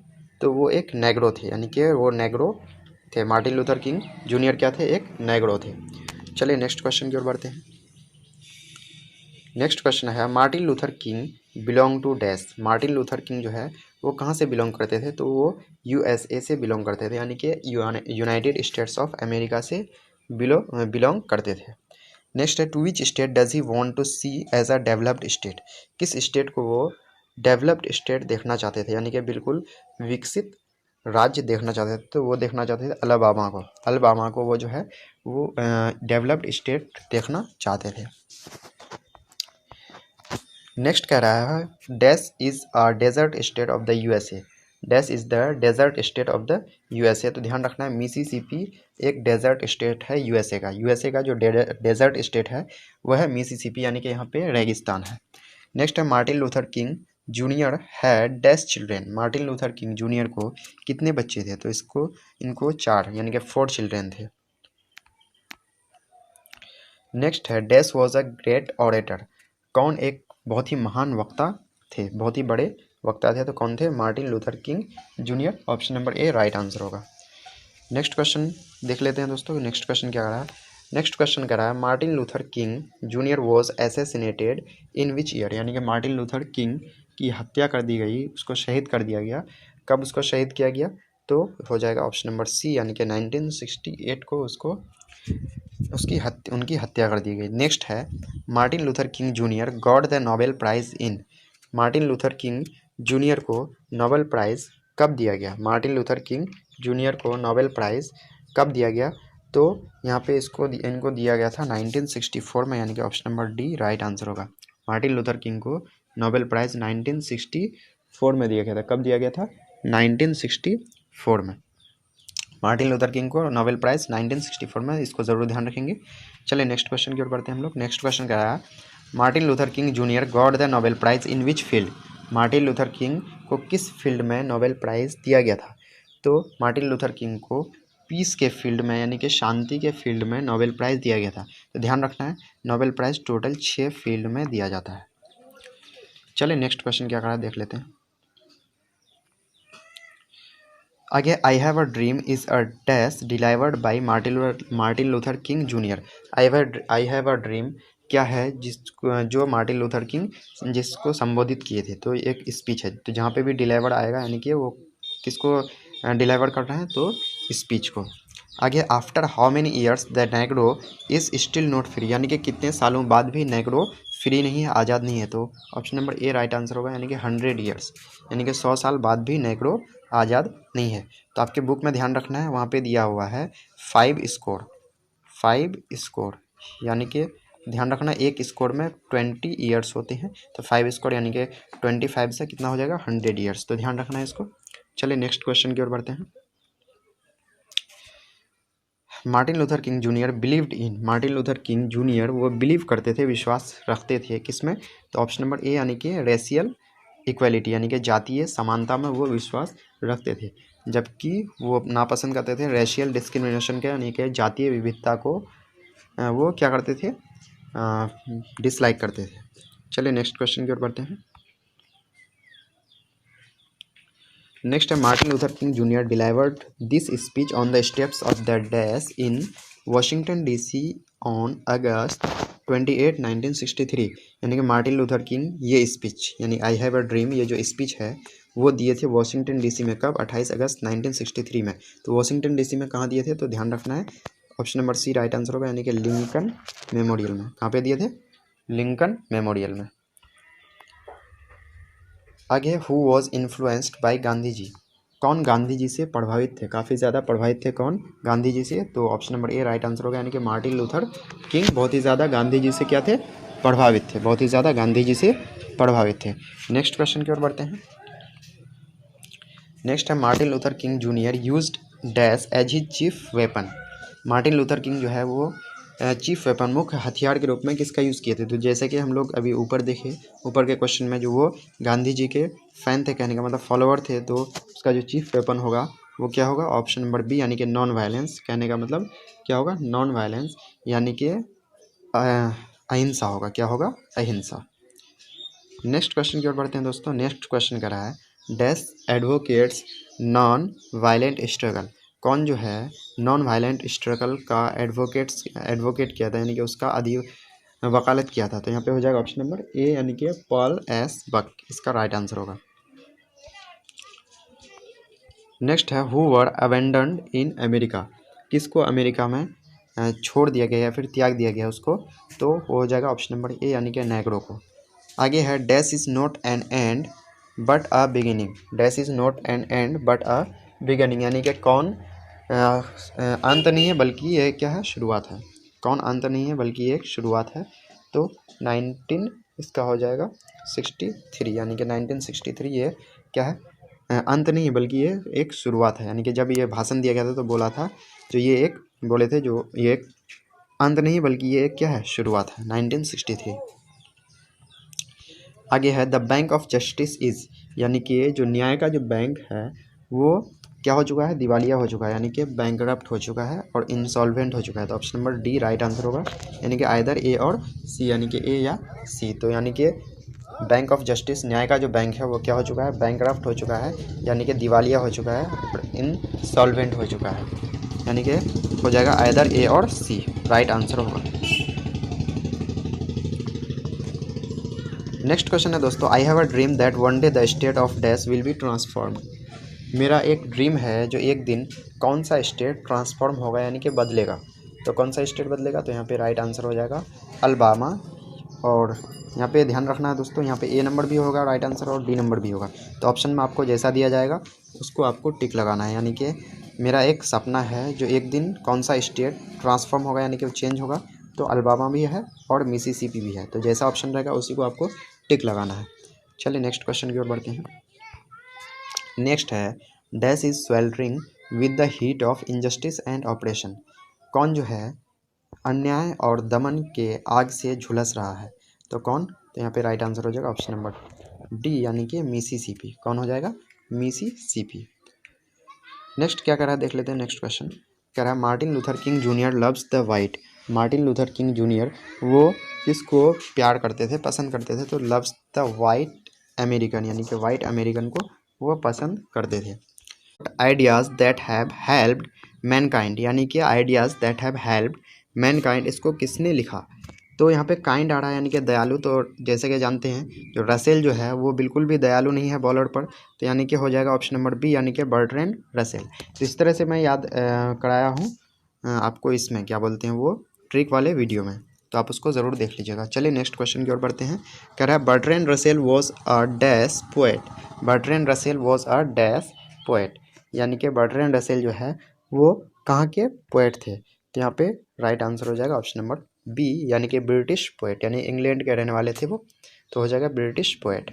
तो वो एक नेग्रो थे, यानी कि वो नेग्रो थे। मार्टिन लूथर किंग जूनियर क्या थे, एक नेग्रो थे। चलिए नेक्स्ट क्वेश्चन की ओर बढ़ते हैं। नेक्स्ट क्वेश्चन है Martin Luther King belong to dash, Martin Luther King जो है वो कहाँ से बिलोंग करते थे, तो वो यूएसए से बिलोंग करते थे, यानी कि यूनाइटेड स्टेट्स ऑफ अमेरिका से बिलोंग करते थे। नेक्स्ट है to which state does he want to see as a developed state, किस स्टेट को वो डेवलप्ड स्टेट देखना चाहते थे, यानी कि बिल्कुल विकसित राज्य देखना चाहते थे। तो वो देखना चाहते थे अलबामा को, अलबामा को वो जो है वो डेवलप्ड स्टेट देखना चाहते थे। नेक्स्ट कह रहा है dash is a desert state of the USA, dash is the desert state of the USA. तो ध्यान रखना है मिसिसिपी एक डेजर्ट स्टेट है यूएसए का, यूएसए का जो डेजर्ट स्टेट है वह है मिसिसिपी, यानी कि यहाँ पे रेगिस्तान है। नेक्स्ट है मार्टिन लूथर किंग जूनियर है dash children, Martin Luther King junior को कितने बच्चे थे, तो इनको 4 यानी कि 4 चिल्ड्रेन थे। नेक्स्ट है dash was a great orator, कौन एक बहुत ही महान वक्ता थे, बहुत ही बड़े वक्ता थे, तो कौन थे, Martin Luther King junior. Option number A right answer होगा। नेक्स्ट क्वेश्चन देख लेते हैं दोस्तों। नेक्स्ट क्वेश्चन क्या कर रहा है, नेक्स्ट क्वेश्चन कह रहा है Martin Luther King junior was assassinated in which year, यानी कि मार्टिन लूथर किंग की हत्या कर दी गई, उसको शहीद कर दिया गया, कब उसको शहीद किया गया, तो हो जाएगा ऑप्शन नंबर सी, यानी कि 1968 को उनकी हत्या कर दी गई। नेक्स्ट है Martin Luther King junior got the Nobel prize in, Martin Luther King junior को नोबेल प्राइज़ कब दिया गया, मार्टिन लूथर किंग जूनियर को नोबेल प्राइज़ कब दिया गया, तो यहाँ पे इनको दिया गया था 1964 में, यानी कि option number D right answer होगा। मार्टिन लूथर किंग को नोबेल प्राइज़ 1964 में दिया गया था, कब दिया गया था, 1964 में। मार्टिन लूथर किंग को नोबेल प्राइज़ 1964 में, इसको ज़रूर ध्यान रखेंगे। चलिए नेक्स्ट क्वेश्चन की ओर बढ़ते हैं हम लोग। नेक्स्ट क्वेश्चन क्या है Martin Luther King junior got the Nobel prize in which field, Martin Luther king को किस फील्ड में नोबेल प्राइज़ दिया गया था, तो मार्टिन लूथर किंग को पीस के फील्ड में, यानी कि शांति के फील्ड में नोबेल प्राइज़ दिया गया था। तो ध्यान रखना है नोबेल प्राइज़ टोटल 6 फील्ड में दिया जाता है। चलिए नेक्स्ट क्वेश्चन क्या करा देख लेते हैं। आगे आई have a dream is a dash delivered by Martin Luther King junior, I have a dream क्या है जो मार्टिन लूथर किंग जिसको संबोधित किए थे। तो एक स्पीच है, तो जहाँ पे भी डिलीवर आएगा यानी कि वो किसको डिलीवर कर रहे हैं, तो स्पीच को। आगे, after how many years the Negro is still not free, यानी कि कितने सालों बाद भी नेग्रो फ्री नहीं है, आज़ाद नहीं है। तो option number A right answer होगा, यानी कि 100 ईयर्स, यानी कि 100 साल बाद भी नेग्रो आज़ाद नहीं है। तो आपके बुक में ध्यान रखना है, वहाँ पे दिया हुआ है 5 स्कोर, 5 स्कोर, यानी कि ध्यान रखना एक स्कोर में 20 ईयर्स होते हैं। तो 5 स्कोर यानी कि 25 से कितना हो जाएगा, 100 ईयर्स। तो ध्यान रखना है इसको। चलिए नेक्स्ट क्वेश्चन की ओर बढ़ते हैं। Martin Luther King junior believed in, Martin Luther King junior वो बिलीव करते थे, विश्वास रखते थे किसमें, तो ऑप्शन नंबर ए यानी कि रेशियल इक्वलिटी, यानी कि जातीय समानता में वो विश्वास रखते थे। जबकि वो नापसंद करते थे रेशियल डिस्क्रिमिनेशन के, यानी कि जातीय विविधता को वो क्या करते थे, डिसलाइक करते थे। चलिए नेक्स्ट क्वेश्चन की ओर बढ़ते हैं। नेक्स्ट है, Martin Luther King junior delivered this speech on the steps of the dash in Washington DC on August 28, 1963, यानी कि मार्टिन लूथर किंग ये स्पीच यानी आई हैव अ ड्रीम ये जो स्पीच है वो दिए थे वाशिंगटन डीसी में, कब, 28 अगस्त 1963 में। तो वाशिंगटन डीसी में कहाँ दिए थे, तो ध्यान रखना है option number C right answer होगा, यानी कि लिंकन मेमोरियल में। कहाँ पे दिए थे, लिंकन मेमोरियल में। आगे, who was influenced by Gandhi ji, कौन गांधी जी से प्रभावित थे, काफ़ी ज़्यादा प्रभावित थे कौन, गांधी जी से। तो option number A right answer होगा, यानी कि मार्टिन लूथर किंग बहुत ही ज़्यादा गांधी जी से क्या थे, प्रभावित थे, बहुत ही ज़्यादा गांधी जी से प्रभावित थे। नेक्स्ट क्वेश्चन की ओर बढ़ते हैं। नेक्स्ट है, Martin Luther King junior used dash as his chief weapon, Martin Luther King जो है वो चीफ वेपन मुख्य हथियार के रूप में किसका यूज़ किए थे। तो जैसे कि हम लोग अभी ऊपर देखे, ऊपर के क्वेश्चन में जो वो गांधी जी के फैन थे, कहने का मतलब फॉलोअर थे, तो उसका जो चीफ वेपन होगा वो क्या होगा, ऑप्शन नंबर बी, यानी कि नॉन वायलेंस। कहने का मतलब क्या होगा, नॉन वायलेंस, यानी कि अहिंसा होगा, क्या होगा, अहिंसा। नेक्स्ट क्वेश्चन की ओर बढ़ते हैं दोस्तों। नेक्स्ट क्वेश्चन कर रहा है, dash advocates non violent struggle, कौन जो है नॉन वायलेंट स्ट्रगल का एडवोकेट किया था, यानी कि उसका वकालत किया था। तो यहाँ पे हो जाएगा ऑप्शन नंबर ए, यानी कि पॉल एस बक, इसका राइट आंसर होगा। नेक्स्ट है, who were abandoned in America, किसको अमेरिका में छोड़ दिया गया या फिर त्याग दिया गया उसको, तो वो हो जाएगा ऑप्शन नंबर ए, यानी कि नेग्रो को। आगे है, dash is not an and but a beginning, dash is not an and but a beginning, यानी कि कौन अंत नहीं है बल्कि ये क्या है, शुरुआत है, कौन अंत नहीं है बल्कि ये एक शुरुआत है। तो 19 इसका हो जाएगा 63, यानी कि 1963 ये क्या है, अंत नहीं है बल्कि ये एक शुरुआत है, यानी कि जब ये भाषण दिया गया था तो बोला था, जो ये एक बोले थे, जो ये एक अंत नहीं बल्कि ये एक क्या है, शुरुआत है, 1963। आगे है, the bank of justice is, यानी कि जो न्याय का जो बैंक है वो क्या हो चुका है, दिवालिया हो चुका है, यानी कि बैंकरप्ट हो चुका है और इंसॉल्वेंट हो चुका है। तो option number D right answer होगा, यानी कि आइदर ए और सी, यानी कि ए या सी। तो यानी कि बैंक ऑफ जस्टिस न्याय का जो बैंक है वो क्या हो चुका है, बैंकरप्ट हो चुका है, यानी कि दिवालिया हो चुका है और इंसॉल्वेंट हो चुका है, यानी कि हो जाएगा आइदर ए और सी, राइट आंसर होगा। नेक्स्ट क्वेश्चन है दोस्तों, आई have a dream that one day the state of dash will be transformed, मेरा एक ड्रीम है जो एक दिन कौन सा स्टेट ट्रांसफॉर्म होगा, यानी कि बदलेगा। तो कौन सा स्टेट बदलेगा, तो यहाँ पे राइट आंसर हो जाएगा अलबामा। और यहाँ पे ध्यान रखना है दोस्तों, यहाँ पे ए नंबर भी होगा राइट आंसर और डी नंबर भी होगा। तो ऑप्शन में आपको जैसा दिया जाएगा उसको आपको टिक लगाना है, यानी कि मेरा एक सपना है जो एक दिन कौन सा स्टेट ट्रांसफॉर्म होगा, यानी कि वो चेंज होगा। तो अलबामा भी है और मिसिसिपी भी है, तो जैसा ऑप्शन रहेगा उसी को आपको टिक लगाना है। चलिए नेक्स्ट क्वेश्चन की ओर बढ़ते हैं। नेक्स्ट है, dash is sweltering with the heat of injustice and operation, कौन जो है अन्याय और दमन के आग से झुलस रहा है। तो कौन, तो यहाँ पे राइट आंसर हो जाएगा ऑप्शन नंबर डी, यानी कि मिसिसिपी। कौन हो जाएगा, मिसिसिपी। नेक्स्ट क्या कर रहा है देख लेते हैं। नेक्स्ट क्वेश्चन कह रहा है, Martin Luther King junior loves the white, Martin Luther King junior वो किसको प्यार करते थे, पसंद करते थे। तो लव्स द वाइट अमेरिकन, यानी कि वाइट अमेरिकन को वो पसंद करते थे। Ideas that have helped Mankind, यानी कि ideas that have helped Mankind, इसको किसने लिखा। तो यहाँ पे काइंड आ रहा है यानी कि दयालु। तो जैसे कि जानते हैं जो रसेल जो है वो बिल्कुल भी दयालु नहीं है बॉलर पर, तो यानी कि हो जाएगा ऑप्शन नंबर बी यानी कि बर्ट्रैंड रसेल। तो इस तरह से मैं याद कराया हूँ आपको, इसमें क्या बोलते हैं वो ट्रिक वाले वीडियो में, तो आप उसको ज़रूर देख लीजिएगा। चलिए नेक्स्ट क्वेश्चन की ओर बढ़ते हैं। कह रहा है Bertrand Russell was a dash poet. Bertrand Russell was a dash poet, यानी कि बर्ट्रैंड रसेल जो है वो कहाँ के पोएट थे। तो यहाँ पे राइट आंसर हो जाएगा ऑप्शन नंबर बी यानी कि ब्रिटिश पोएट, यानी इंग्लैंड के रहने वाले थे वो, तो हो जाएगा ब्रिटिश पोएट।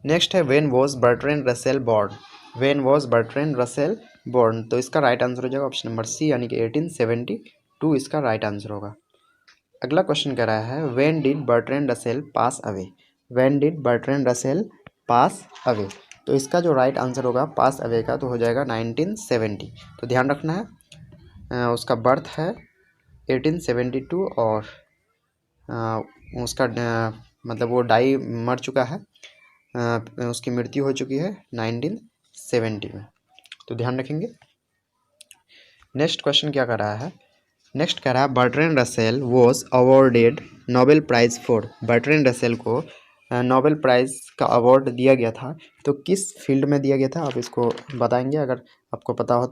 नेक्स्ट है when was Bertrand Russell born. When was Bertrand Russell born, तो इसका राइट आंसर हो जाएगा ऑप्शन नंबर सी यानी कि 1872 इसका राइट आंसर होगा। अगला क्वेश्चन कह रहा है when did Bertrand Russell pass away. When did Bertrand Russell pass away, तो इसका जो राइट आंसर होगा पास अवे का तो हो जाएगा 1970। तो ध्यान रखना है उसका बर्थ है 1872 और उसका मतलब वो मर चुका है, उसकी मृत्यु हो चुकी है 1970 में, तो ध्यान रखेंगे। नेक्स्ट क्वेश्चन क्या कर रहा है, नेक्स्ट कह रहा है Bertrand Russell was awarded Nobel prize for. Bertrand Russell को नोबेल प्राइज़ का अवार्ड दिया गया था, तो किस फील्ड में दिया गया था आप इसको बताएंगे अगर आपको पता हो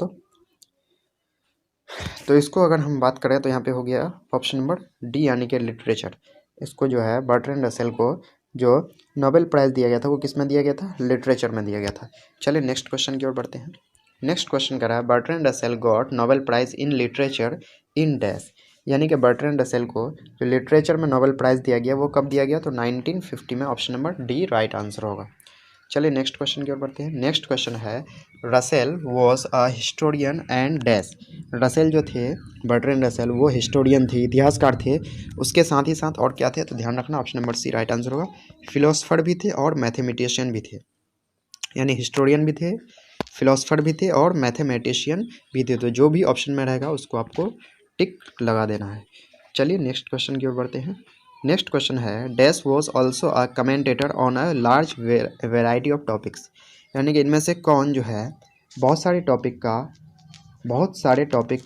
तो इसको अगर हम बात करें तो यहाँ पे हो गया ऑप्शन नंबर डी यानी कि लिटरेचर। इसको जो है बर्ट्रैंड रसेल को जो नोबेल प्राइज़ दिया गया था वो किस में दिया गया था, लिटरेचर में दिया गया था। चलिए नेक्स्ट क्वेश्चन की ओर बढ़ते हैं। नेक्स्ट क्वेश्चन कर रहा है Bertrand Russell got Nobel prize in literature in dash, यानी कि बर्ट्रैंड रसेल को जो लिटरेचर में नोबेल प्राइज़ दिया गया वो कब दिया गया, तो 1950 में, option number D right answer होगा। चलिए नेक्स्ट क्वेश्चन की ओर बढ़ते हैं। नेक्स्ट क्वेश्चन है Russell was a historian and dash. Russell जो थे बर्ट्रैंड रसेल वो हिस्टोरियन थे, इतिहासकार थे, उसके साथ ही साथ और क्या थे, तो ध्यान रखना option number C right answer होगा। फिलोसफर भी थे और मैथमेटिशियन भी थे, यानी हिस्टोरियन भी थे, फिलोसफर भी थे और मैथमेटिशियन भी थे। तो जो भी ऑप्शन में रहेगा उसको आपको टिक लगा देना है। चलिए नेक्स्ट क्वेश्चन की ओर बढ़ते हैं। नेक्स्ट क्वेश्चन है dash was also a commentator on a large variety of topics, यानी कि इनमें से कौन जो है बहुत सारे टॉपिक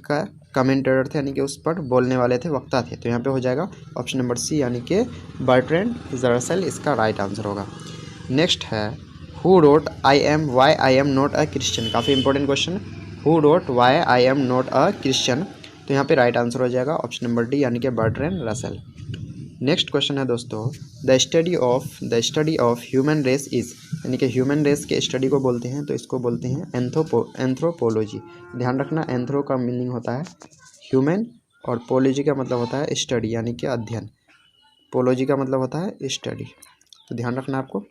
का कमेंटेटर थे, यानी कि उस पर बोलने वाले थे, वक्ता थे। तो यहाँ पे हो जाएगा ऑप्शन नंबर सी यानी कि बर्ट्रैंड रसेल इसका राइट आंसर होगा। नेक्स्ट है who wrote why I am not a Christian. काफ़ी important question, who wrote why I am not a Christian, तो यहाँ पे राइट आंसर हो जाएगा ऑप्शन नंबर डी यानी कि बर्ट्रैंड रसेल। नेक्स्ट क्वेश्चन है दोस्तों the study of human race is, यानी कि ह्यूमन रेस के स्टडी को बोलते हैं तो इसको बोलते हैं एंथ्रोपोलॉजी। ध्यान रखना एंथ्रो का मीनिंग होता है ह्यूमन और पोलॉजी का मतलब होता है स्टडी यानी कि अध्ययन, पोलॉजी का मतलब होता है स्टडी, तो ध्यान रखना आपको।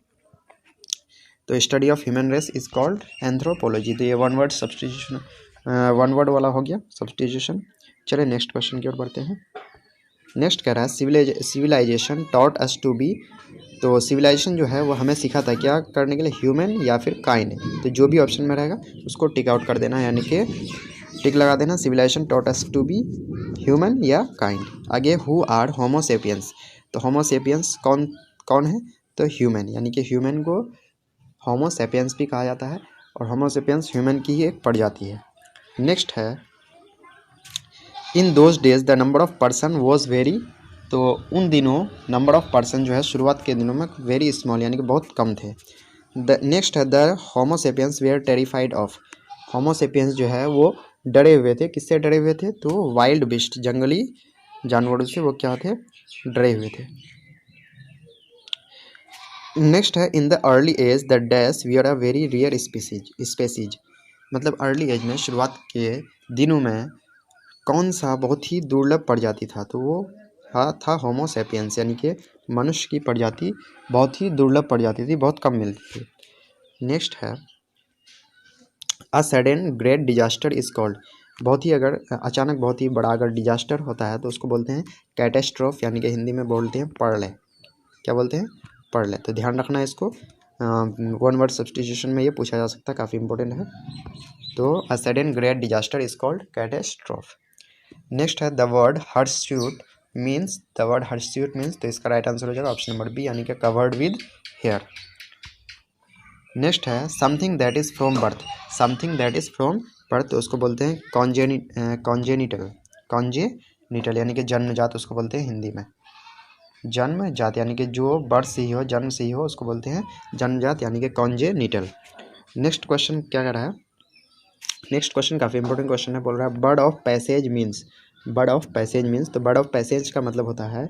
तो study of human race is called anthropology. तो ये वन वर्ड वाला हो गया सब्स्टिट्यूशन। चलिए नेक्स्ट क्वेश्चन की ओर बढ़ते हैं। नेक्स्ट कह रहा है civilisation taught us to be, तो सिविलाइजेशन जो है वो हमें सिखाता है क्या करने के लिए, ह्यूमन या फिर काइंड। तो जो भी ऑप्शन में रहेगा उसको टिक आउट कर देना, यानी कि टिक लगा देना, civilisation taught us to be human या काइंड। आगे हु आर होमोसेपियंस, तो होमोसेपियंस कौन है, तो ह्यूमन, यानी कि ह्यूमन को होमोसेपियंस भी कहा जाता है और होमोसेपियंस ह्यूमन की ही एक प्रजाति है। नेक्स्ट है in those days the number of person was very, तो उन दिनों नंबर ऑफ पर्सन जो है शुरुआत के दिनों में वेरी स्मॉल यानी कि बहुत कम थे। नेक्स्ट है the homo sapiens were terrified of, homo sapiens जो है वो डरे हुए थे, किससे डरे हुए थे, तो वाइल्ड बीस्ट जंगली जानवरों से वो क्या थे, डरे हुए थे। नेक्स्ट है in the early age the dash we are a very rare species, मतलब अर्ली एज में शुरुआत के दिनों में कौन सा बहुत ही दुर्लभ प्रजाति था, तो वो था होमोसेपियंस, यानी कि मनुष्य की प्रजाति बहुत ही दुर्लभ प्रजाति थी, बहुत कम मिलती थी। नेक्स्ट है अ sudden great disaster is called, बहुत ही अगर अचानक बहुत ही बड़ा अगर डिजास्टर होता है तो उसको बोलते हैं कैटेस्ट्रोफ, यानी कि हिंदी में बोलते हैं प्रलय, क्या बोलते हैं, प्रलय। तो ध्यान रखना है इसको, वन वर्ड सब्स्टिट्यूशन में ये पूछा जा सकता है, काफ़ी इंपॉर्टेंट है। तो a sudden great disaster is called catastrophe. Next है the word hirsute means, the word hirsute means, तो इसका राइट आंसर हो जाएगा ऑप्शन नंबर बी यानी कि कवर्ड विद हेयर। नेक्स्ट है something that is from birth, something that is from birth, तो उसको बोलते हैं कॉन्जेनिटल, निटल यानी कि जन्मजात उसको बोलते हैं हिंदी में। जन्मजात यानी कि जो बर्थ से ही हो, जन्म से ही हो, उसको बोलते हैं जन्मजात यानी कि कॉन्जेनिटल। नेक्स्ट क्वेश्चन क्या कह रहा है, नेक्स्ट क्वेश्चन काफ़ी इंपॉर्टेंट क्वेश्चन है। बोल रहा है bird of passage means, bird of passage means, तो बर्ड ऑफ पैसेज का मतलब होता है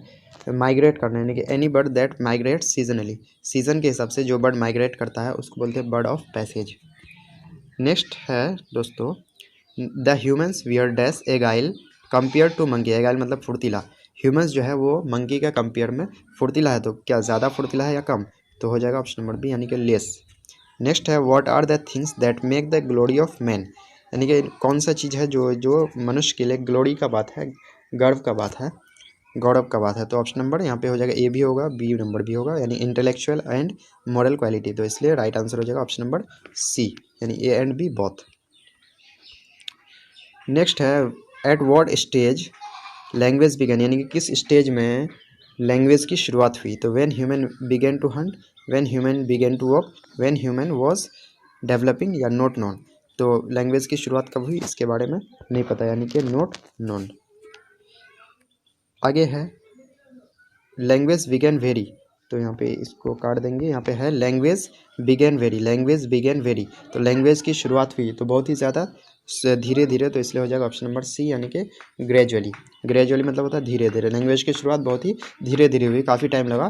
माइग्रेट करना, यानी कि any bird that migrate seasonally, season के हिसाब से जो बर्ड माइग्रेट करता है उसको बोलते हैं बर्ड ऑफ पैसेज। नेक्स्ट है दोस्तों, the humans were dash agile compare to monkey, agile मतलब फुर्तीला, ह्यूमन्स जो है वो मंकी का कंपेयर में फुर्तीला है, तो क्या ज़्यादा फुर्तीला है या कम, तो हो जाएगा ऑप्शन नंबर बी यानी कि लेस। नेक्स्ट है what are the things that make the glory of man, यानी कि कौन सा चीज़ है जो जो मनुष्य के लिए ग्लोरी का बात है, गर्व का बात है, गौरव का बात है, तो ऑप्शन नंबर यहाँ पे हो जाएगा ए भी होगा, बी नंबर भी होगा, यानी इंटेलेक्चुअल एंड मॉरल क्वालिटी, तो इसलिए राइट आंसर हो जाएगा ऑप्शन नंबर सी, यानी A and B both. Next है at what stage language began, यानी कि किस स्टेज में लैंग्वेज की शुरुआत हुई, तो when human begin to hunt, when human begin to walk, when human was developing या नॉट नोन, तो लैंग्वेज की शुरुआत कब हुई इसके बारे में नहीं पता, यानी कि नॉट नोन। आगे है लैंग्वेज बिगेन वेरी, तो यहाँ पे इसको काट देंगे, यहाँ पे है language begin very, language begin very, तो लैंग्वेज की शुरुआत हुई तो बहुत ही ज़्यादा धीरे धीरे, तो इसलिए हो जाएगा ऑप्शन नंबर सी यानी कि ग्रेजुअली, ग्रेजुअली मतलब होता है धीरे धीरे, लैंग्वेज की शुरुआत बहुत ही धीरे धीरे हुई, काफ़ी टाइम लगा।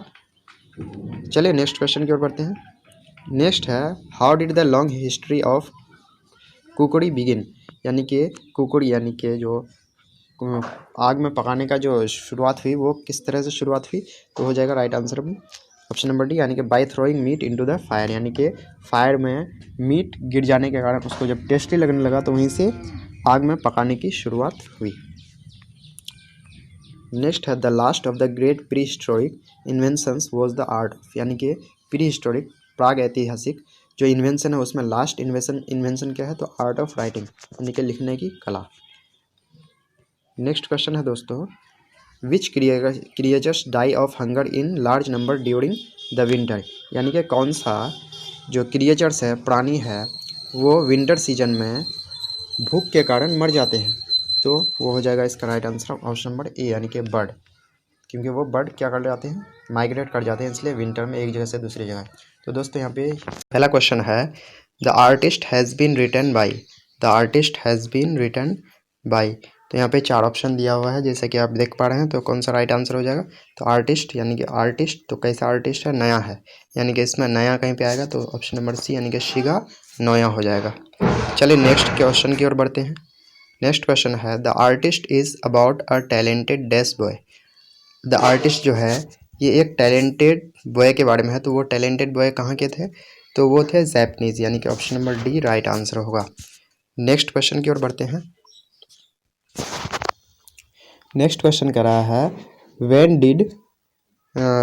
चलिए नेक्स्ट क्वेश्चन की ओर बढ़ते हैं। नेक्स्ट है how did the long history of cookery begin, यानी कि कुकड़ी यानी कि जो आग में पकाने का जो शुरुआत हुई वो किस तरह से शुरुआत हुई, तो हो जाएगा right answer option number D यानी कि by throwing meat into the fire, यानी कि फायर में मीट गिर जाने के कारण उसको जब टेस्टी लगने लगा तो वहीं से आग में पकाने की शुरुआत हुई। नेक्स्ट है the last of the great pre historic inventions was the art, यानी कि प्री हिस्टोरिक प्राग ऐतिहासिक जो इन्वेंशन है उसमें लास्ट इन्वेंशन क्या है, तो आर्ट ऑफ राइटिंग, यानी कि लिखने की कला। नेक्स्ट क्वेश्चन है दोस्तों which creatures die of hunger in large number during the winter, यानी कि कौन सा जो क्रिएचर्स है, प्राणी है, वो विंटर सीजन में भूख के कारण मर जाते हैं, तो वो हो जाएगा इसका right answer option number A यानी कि बर्ड, क्योंकि वो बर्ड क्या कर जाते हैं, माइग्रेट कर जाते हैं, इसलिए विंटर में एक जगह से दूसरी जगह। तो दोस्तों यहाँ पे पहला क्वेश्चन है the artist has been written by, the artist has been written by, तो यहाँ पे 4 ऑप्शन दिया हुआ है जैसे कि आप देख पा रहे हैं, तो कौन सा राइट आंसर हो जाएगा, तो आर्टिस्ट यानी कि आर्टिस्ट, तो कैसा आर्टिस्ट है, नया है, यानी कि इसमें नया कहीं पे आएगा, तो ऑप्शन नंबर सी यानी कि शिगा नोया हो जाएगा। चलिए नेक्स्ट क्वेश्चन की ओर बढ़ते हैं। नेक्स्ट क्वेश्चन है the artist is about a talented dash boy, the artist जो है ये एक टैलेंटेड बॉय के बारे में है, तो वो टैलेंटेड बॉय कहाँ के थे, तो वो थे जैपनीज़, यानी कि option number D right answer होगा। नेक्स्ट क्वेश्चन की ओर बढ़ते हैं। नेक्स्ट क्वेश्चन कह रहा है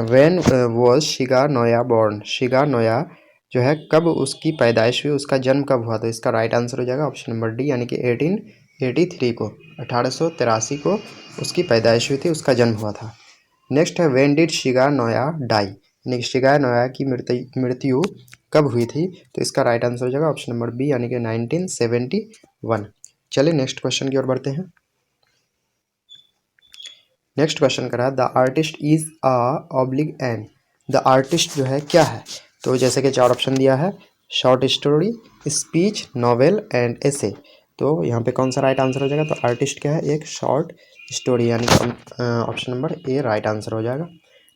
when was Shiga Noah born, Shiga Naoya जो है कब उसकी पैदाइश हुई, उसका जन्म कब हुआ, तो इसका राइट आंसर हो जाएगा ऑप्शन नंबर डी यानी कि 1883 को, 1883 को उसकी पैदाइश हुई थी, उसका जन्म हुआ था। नेक्स्ट है when did Shiga Naoya die, यानी कि शिगा नोया की मृत्यु कब हुई थी, तो इसका राइट आंसर हो जाएगा ऑप्शन नंबर बी यानी कि 1971। चलिए नेक्स्ट क्वेश्चन की ओर बढ़ते हैं। नेक्स्ट क्वेश्चन करा the artist is a oblique an, the artist जो है क्या है, तो जैसे कि 4 ऑप्शन दिया है short story, speech, novel and essay, तो यहाँ पे कौन सा राइट आंसर हो जाएगा, तो आर्टिस्ट क्या है, एक शॉर्ट स्टोरी, यानी कि option number A right answer हो जाएगा।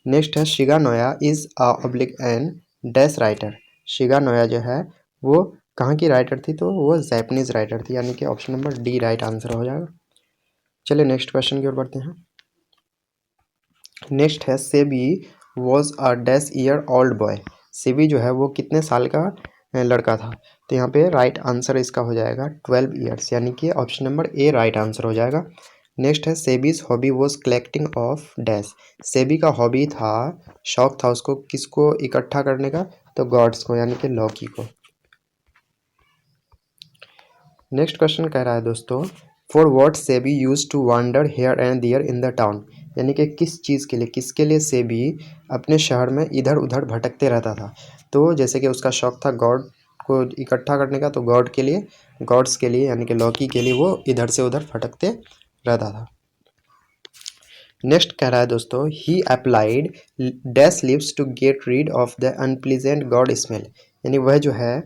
नेक्स्ट है Shiga Naoya is a oblique an dash writer, Shiga Naoya जो है वो कहाँ की राइटर थी, तो वो जैपनीज राइटर थी, यानी कि option number D right answer हो जाएगा। चलिए नेक्स्ट क्वेश्चन की ओर बढ़ते हैं। नेक्स्ट है SEBI was a dash year old boy, SEBI जो है वो कितने साल का लड़का था, तो यहाँ पे राइट आंसर इसका हो जाएगा 12 ईयर्स, यानी कि option number A right answer हो जाएगा। नेक्स्ट है Sebi's hobby was collecting of dash, Sebi का हॉबी था, शौक था उसको किसको इकट्ठा करने का, तो गॉड्स को, यानी कि लौकी को। नेक्स्ट क्वेश्चन कह रहा है दोस्तों for what Seibei use to wander here and there in the town, यानी कि किस चीज़ के लिए, किसके लिए सेबी अपने शहर में इधर उधर भटकते रहता था, तो जैसे कि उसका शौक था गॉड को इकट्ठा करने का, तो गॉड के लिए, गॉड्स के लिए यानी कि लौकी के लिए वो इधर से उधर भटकते रहता था। नेक्स्ट कह रहा है दोस्तों, he applied dash lips to get rid of the unpleasant gourd smell. यानी वह जो है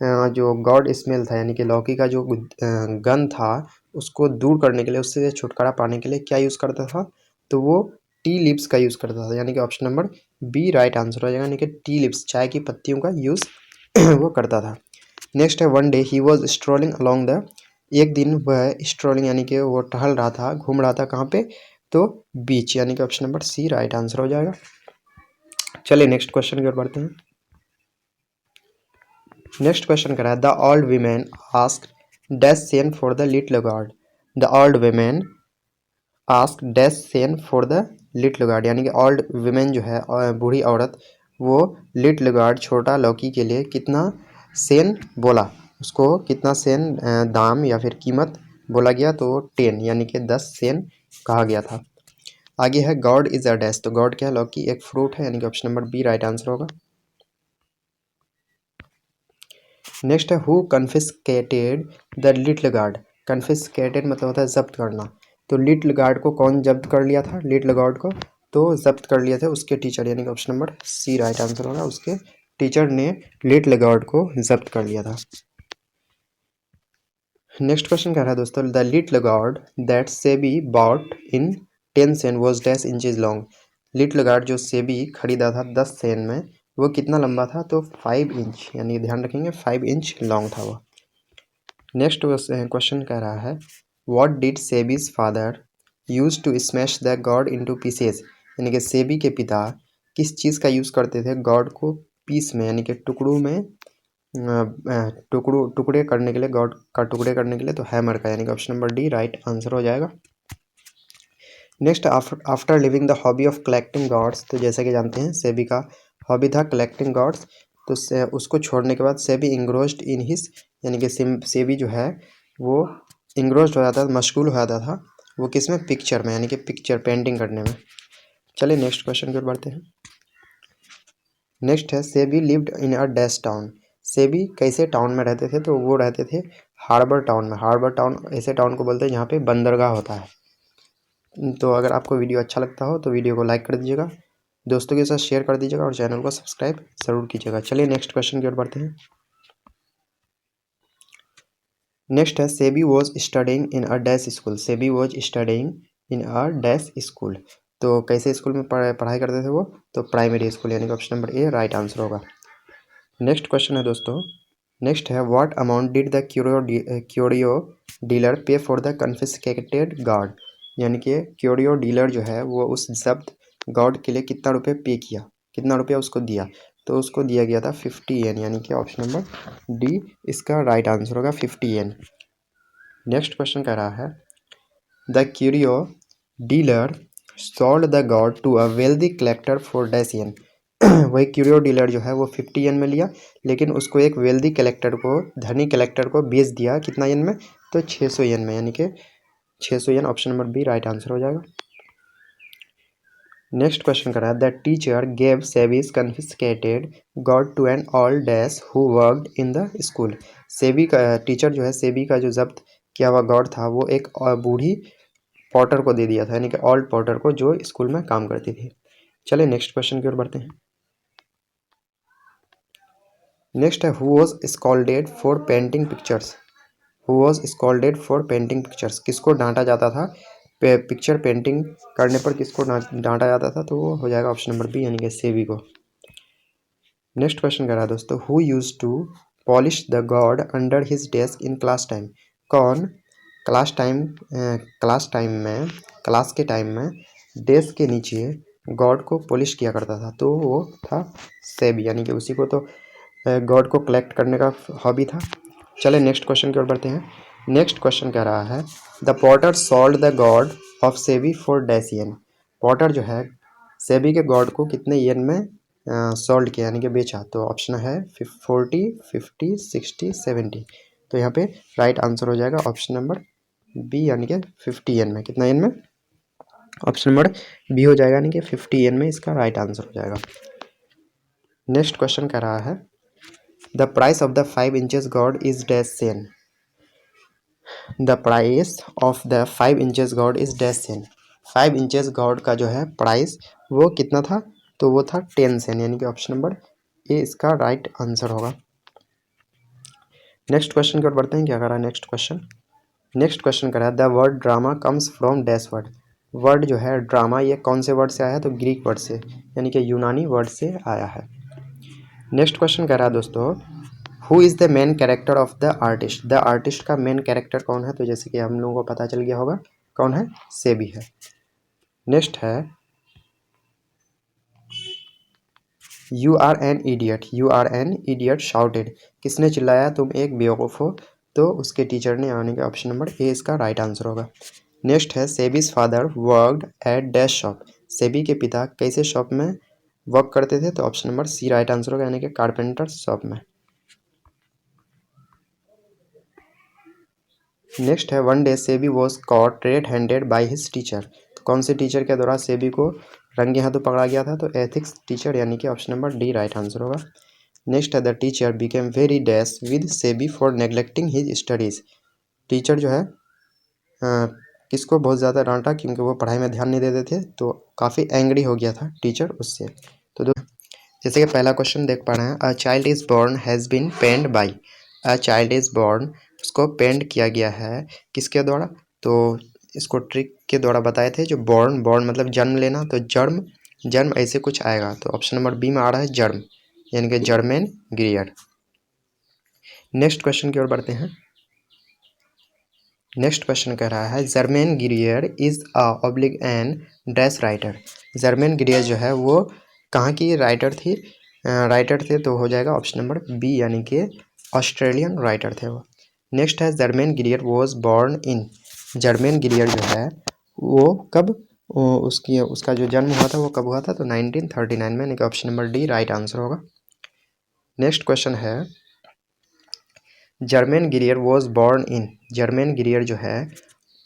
जो गॉड स्मेल था, यानी कि लौकी का जो गंध था, उसको दूर करने के लिए, उससे छुटकारा पाने के लिए क्या यूज़ करता था? तो वो टी लिप्स का यूज़ करता था, यानी कि option number B right answer हो जाएगा। यानी कि टी लिप्स, चाय की पत्तियों का यूज़ वो करता था। नेक्स्ट है, one day he was strolling along the. एक दिन वह स्ट्रोलिंग यानी कि वो टहल रहा था, घूम रहा था, कहाँ पे? तो बीच, यानी कि option number C right answer हो जाएगा। चलिए नेक्स्ट क्वेश्चन की ओर बढ़ते हैं। नेक्स्ट क्वेश्चन करा है, the old women asked dash Sen for the little God. The old women ask dash Sen for the little God, यानी कि ओल्ड वीमेन जो है बूढ़ी औरत, वो लिटिल गॉड छोटा लौकी के लिए कितना सेन बोला, उसको कितना सेन दाम या फिर कीमत बोला गया? तो 10, यानी कि 10 सेन कहा गया था। आगे है, गॉड इज अ डैश। तो गॉड क्या है? लौकी एक फ्रूट है, यानी कि option number B right answer होगा। नेक्स्ट है, who confiscated the little gourd. Confiscated मतलब होता है जब्त करना। तो लिटिल गॉड को कौन जब्त कर लिया था? लिटिल गॉड को तो जब्त कर लिया था उसके टीचर, यानी कि option number C right answer होगा। उसके टीचर ने लिटिल गॉड को जब्त कर लिया था। नेक्स्ट क्वेश्चन कह रहा है दोस्तों, the little gourd that Seibei bought in 10 sen was dash inches long. Little gourd जो सेबी खरीदा था 10 सेन में, वो कितना लंबा था? तो 5 इंच, यानी ध्यान रखेंगे 5 इंच लॉन्ग था वो। नेक्स्ट क्वेश्चन कह रहा है, what did Seibei's father use to smash the gourd into pieces. यानी कि सेबी के पिता किस चीज़ का यूज़ करते थे गॉड को पीस में, यानी कि टुकड़ों में, टुकड़े करने के लिए, गॉड का टुकड़े करने के लिए? तो हैमर का, यानी कि option number D right answer हो जाएगा। Next, after living the hobby of collecting gourds. तो जैसा कि जानते हैं सेबी का हॉबी था कलेक्टिंग गॉड्स, तो उसको छोड़ने के बाद सेबी इंग्रोस्ड इन हिस, यानी कि सेबी जो है वो इंग्रोस्ड हो जाता था, मशगूल हो जाता था वो किस में? पिक्चर में, यानी कि पिक्चर पेंटिंग करने में। चलिए नेक्स्ट क्वेश्चन की ओर बढ़ते हैं। नेक्स्ट है, SEBI lived in a dash town. SEBI कैसे टाउन में रहते थे? तो वो रहते थे हार्बर टाउन में। हार्बर टाउन ऐसे टाउन को बोलते हैं जहाँ पे बंदरगाह होता है। तो अगर आपको वीडियो अच्छा लगता हो तो वीडियो को लाइक कर दीजिएगा, दोस्तों के साथ शेयर कर दीजिएगा और चैनल को सब्सक्राइब ज़रूर कीजिएगा। चलिए नेक्स्ट क्वेश्चन की ओर बढ़ते हैं। नेक्स्ट है, SEBI was studying in a dash school. SEBI was studying in a dash school. तो कैसे स्कूल में पढ़ाई करते थे वो? तो प्राइमरी स्कूल, यानी कि option number A right answer होगा। नेक्स्ट क्वेश्चन है दोस्तों, नेक्स्ट है, what amount did the curio dealer पे फॉर द कन्फिस्केटेड गॉड। यानी कि क्यूरियो डीलर जो है वो उस जब्त गॉड के लिए कितना रुपये पे किया, कितना रुपया उसको दिया? तो उसको दिया गया था 50 येन, यानी कि ऑप्शन नंबर डी इसका राइट आंसर होगा 50 येन। नेक्स्ट क्वेश्चन कह रहा है, the curio dealer sold the gourd to a wealthy collector for dash yen. वही क्यूरियो डीलर जो है वो 50 येन में लिया, लेकिन उसको एक वेल्दी कलेक्टर को, धनी कलेक्टर को बेच दिया कितना येन में? तो 600 येन में, यानी कि 600 yen, option number B right answer हो जाएगा। नेक्स्ट क्वेश्चन कर रहा है, the teacher gave Seibei's confiscated gourd to an old dash who worked in the school. Seibei का टीचर जो है, सेबी का जो जब्त किया हुआ गॉड था वो एक बूढ़ी पॉटर को दे दिया था, यानी कि ओल्ड पॉटर को, जो स्कूल में काम करती थी। चलिए नेक्स्ट क्वेश्चन की ओर बढ़ते हैं। नेक्स्ट है, who was scolded for painting pictures. Who was scolded for painting pictures, किसको डांटा जाता था पिक्चर पेंटिंग करने पर? किसको डांटा जाता था? तो वो हो जाएगा ऑप्शन नंबर बी, यानी कि सेबी को। नेक्स्ट क्वेश्चन कर रहा है दोस्तों, who use to polish the gourd under his desk in class time. कौन क्लास के टाइम में डेस्क के नीचे गॉड को पॉलिश किया करता था? तो वो था सेबी, यानी कि उसी को तो गॉड को कलेक्ट करने का हॉबी था। चले नेक्स्ट क्वेश्चन की ओर बढ़ते हैं। नेक्स्ट क्वेश्चन कह रहा है, the Potter sold the God of SEBI for dash yen. Potter जो है सेबी के गॉड को कितने येन में सोल्ड किया, यानी कि बेचा? तो ऑप्शन है 40, 50, 60, 70। तो यहाँ पे राइट आंसर हो जाएगा ऑप्शन नंबर बी, यानी कि 50 येन में। कितना येन में? ऑप्शन नंबर बी हो जाएगा, यानी कि 50 येन में इसका राइट आंसर हो जाएगा। नेक्स्ट क्वेश्चन कह रहा है, the price of the 5 inches God is dash Sen. The price of the 5 inches God is dash Sen. 5 inches God का जो है प्राइस वो कितना था, तो वो था 10 सेंट, यानी कि ऑप्शन नंबर ए इसका राइट आंसर होगा। नेक्स्ट क्वेश्चन की ओर बढ़ते हैं। क्या करा नेक्स्ट क्वेश्चन? नेक्स्ट क्वेश्चन करा the word drama comes from dash word. Word जो है ड्रामा ये कौन से वर्ड से आया है, तो ग्रीक वर्ड से, यानी कि यूनानी वर्ड से आया है। नेक्स्ट क्वेश्चन कह रहा है दोस्तों, who is the main character of the artist. The artist का मेन कैरेक्टर कौन है, तो जैसे कि हम लोगों को पता चल गया होगा कौन है, सेबी है। नेक्स्ट है you are an idiot, you are an idiot shouted, किसने चिल्लाया तुम एक बेवकूफ़ हो, तो उसके टीचर ने, यानी कि ऑप्शन नंबर ए इसका राइट आंसर होगा। नेक्स्ट है Seibei's father worked at dash shop, Seibei के पिता कैसे शॉप में वर्क करते थे, तो option number C right answer होगा, यानी कि कारपेंटर शॉप में। नेक्स्ट है one day Seibei was caught red handed by his teacher, तो कौन से टीचर के द्वारा सेबी को रंगे हाथों पकड़ा गया था, तो एथिक्स टीचर, यानी कि option number D right answer होगा। नेक्स्ट है the teacher became very dash with SEBI for neglecting his studies, teacher जो है किसको बहुत ज़्यादा डांटा क्योंकि वो पढ़ाई में ध्यान नहीं देते थे, तो काफ़ी एंग्री हो गया था टीचर उससे। तो जैसे कि पहला क्वेश्चन देख पा रहे हैं, a child is born has been penned by, a child is born उसको पेंड किया गया है किसके द्वारा, तो इसको ट्रिक के द्वारा बताए थे, जो बॉर्न, बॉर्न मतलब जन्म लेना, तो जन्म, जन्म ऐसे कुछ आएगा, तो ऑप्शन नंबर बी में आ रहा है जर्म, यानी कि जर्मेन ग्रियर। नेक्स्ट क्वेश्चन की ओर बढ़ते हैं। नेक्स्ट क्वेश्चन कह रहा है Germaine Greer is a oblique an dash writer, Germaine Greer जो है वो कहाँ की राइटर थी, राइटर थे, तो हो जाएगा ऑप्शन नंबर बी, यानी कि ऑस्ट्रेलियन राइटर थे वो। नेक्स्ट है Germaine Greer was born in, Germain Greer जो है वो कब, उसकी उसका जो जन्म हुआ था वो कब हुआ था, तो 1939 में, यानी कि option number D right answer होगा। नेक्स्ट क्वेश्चन है Germaine Greer was born in, Germain Greer जो है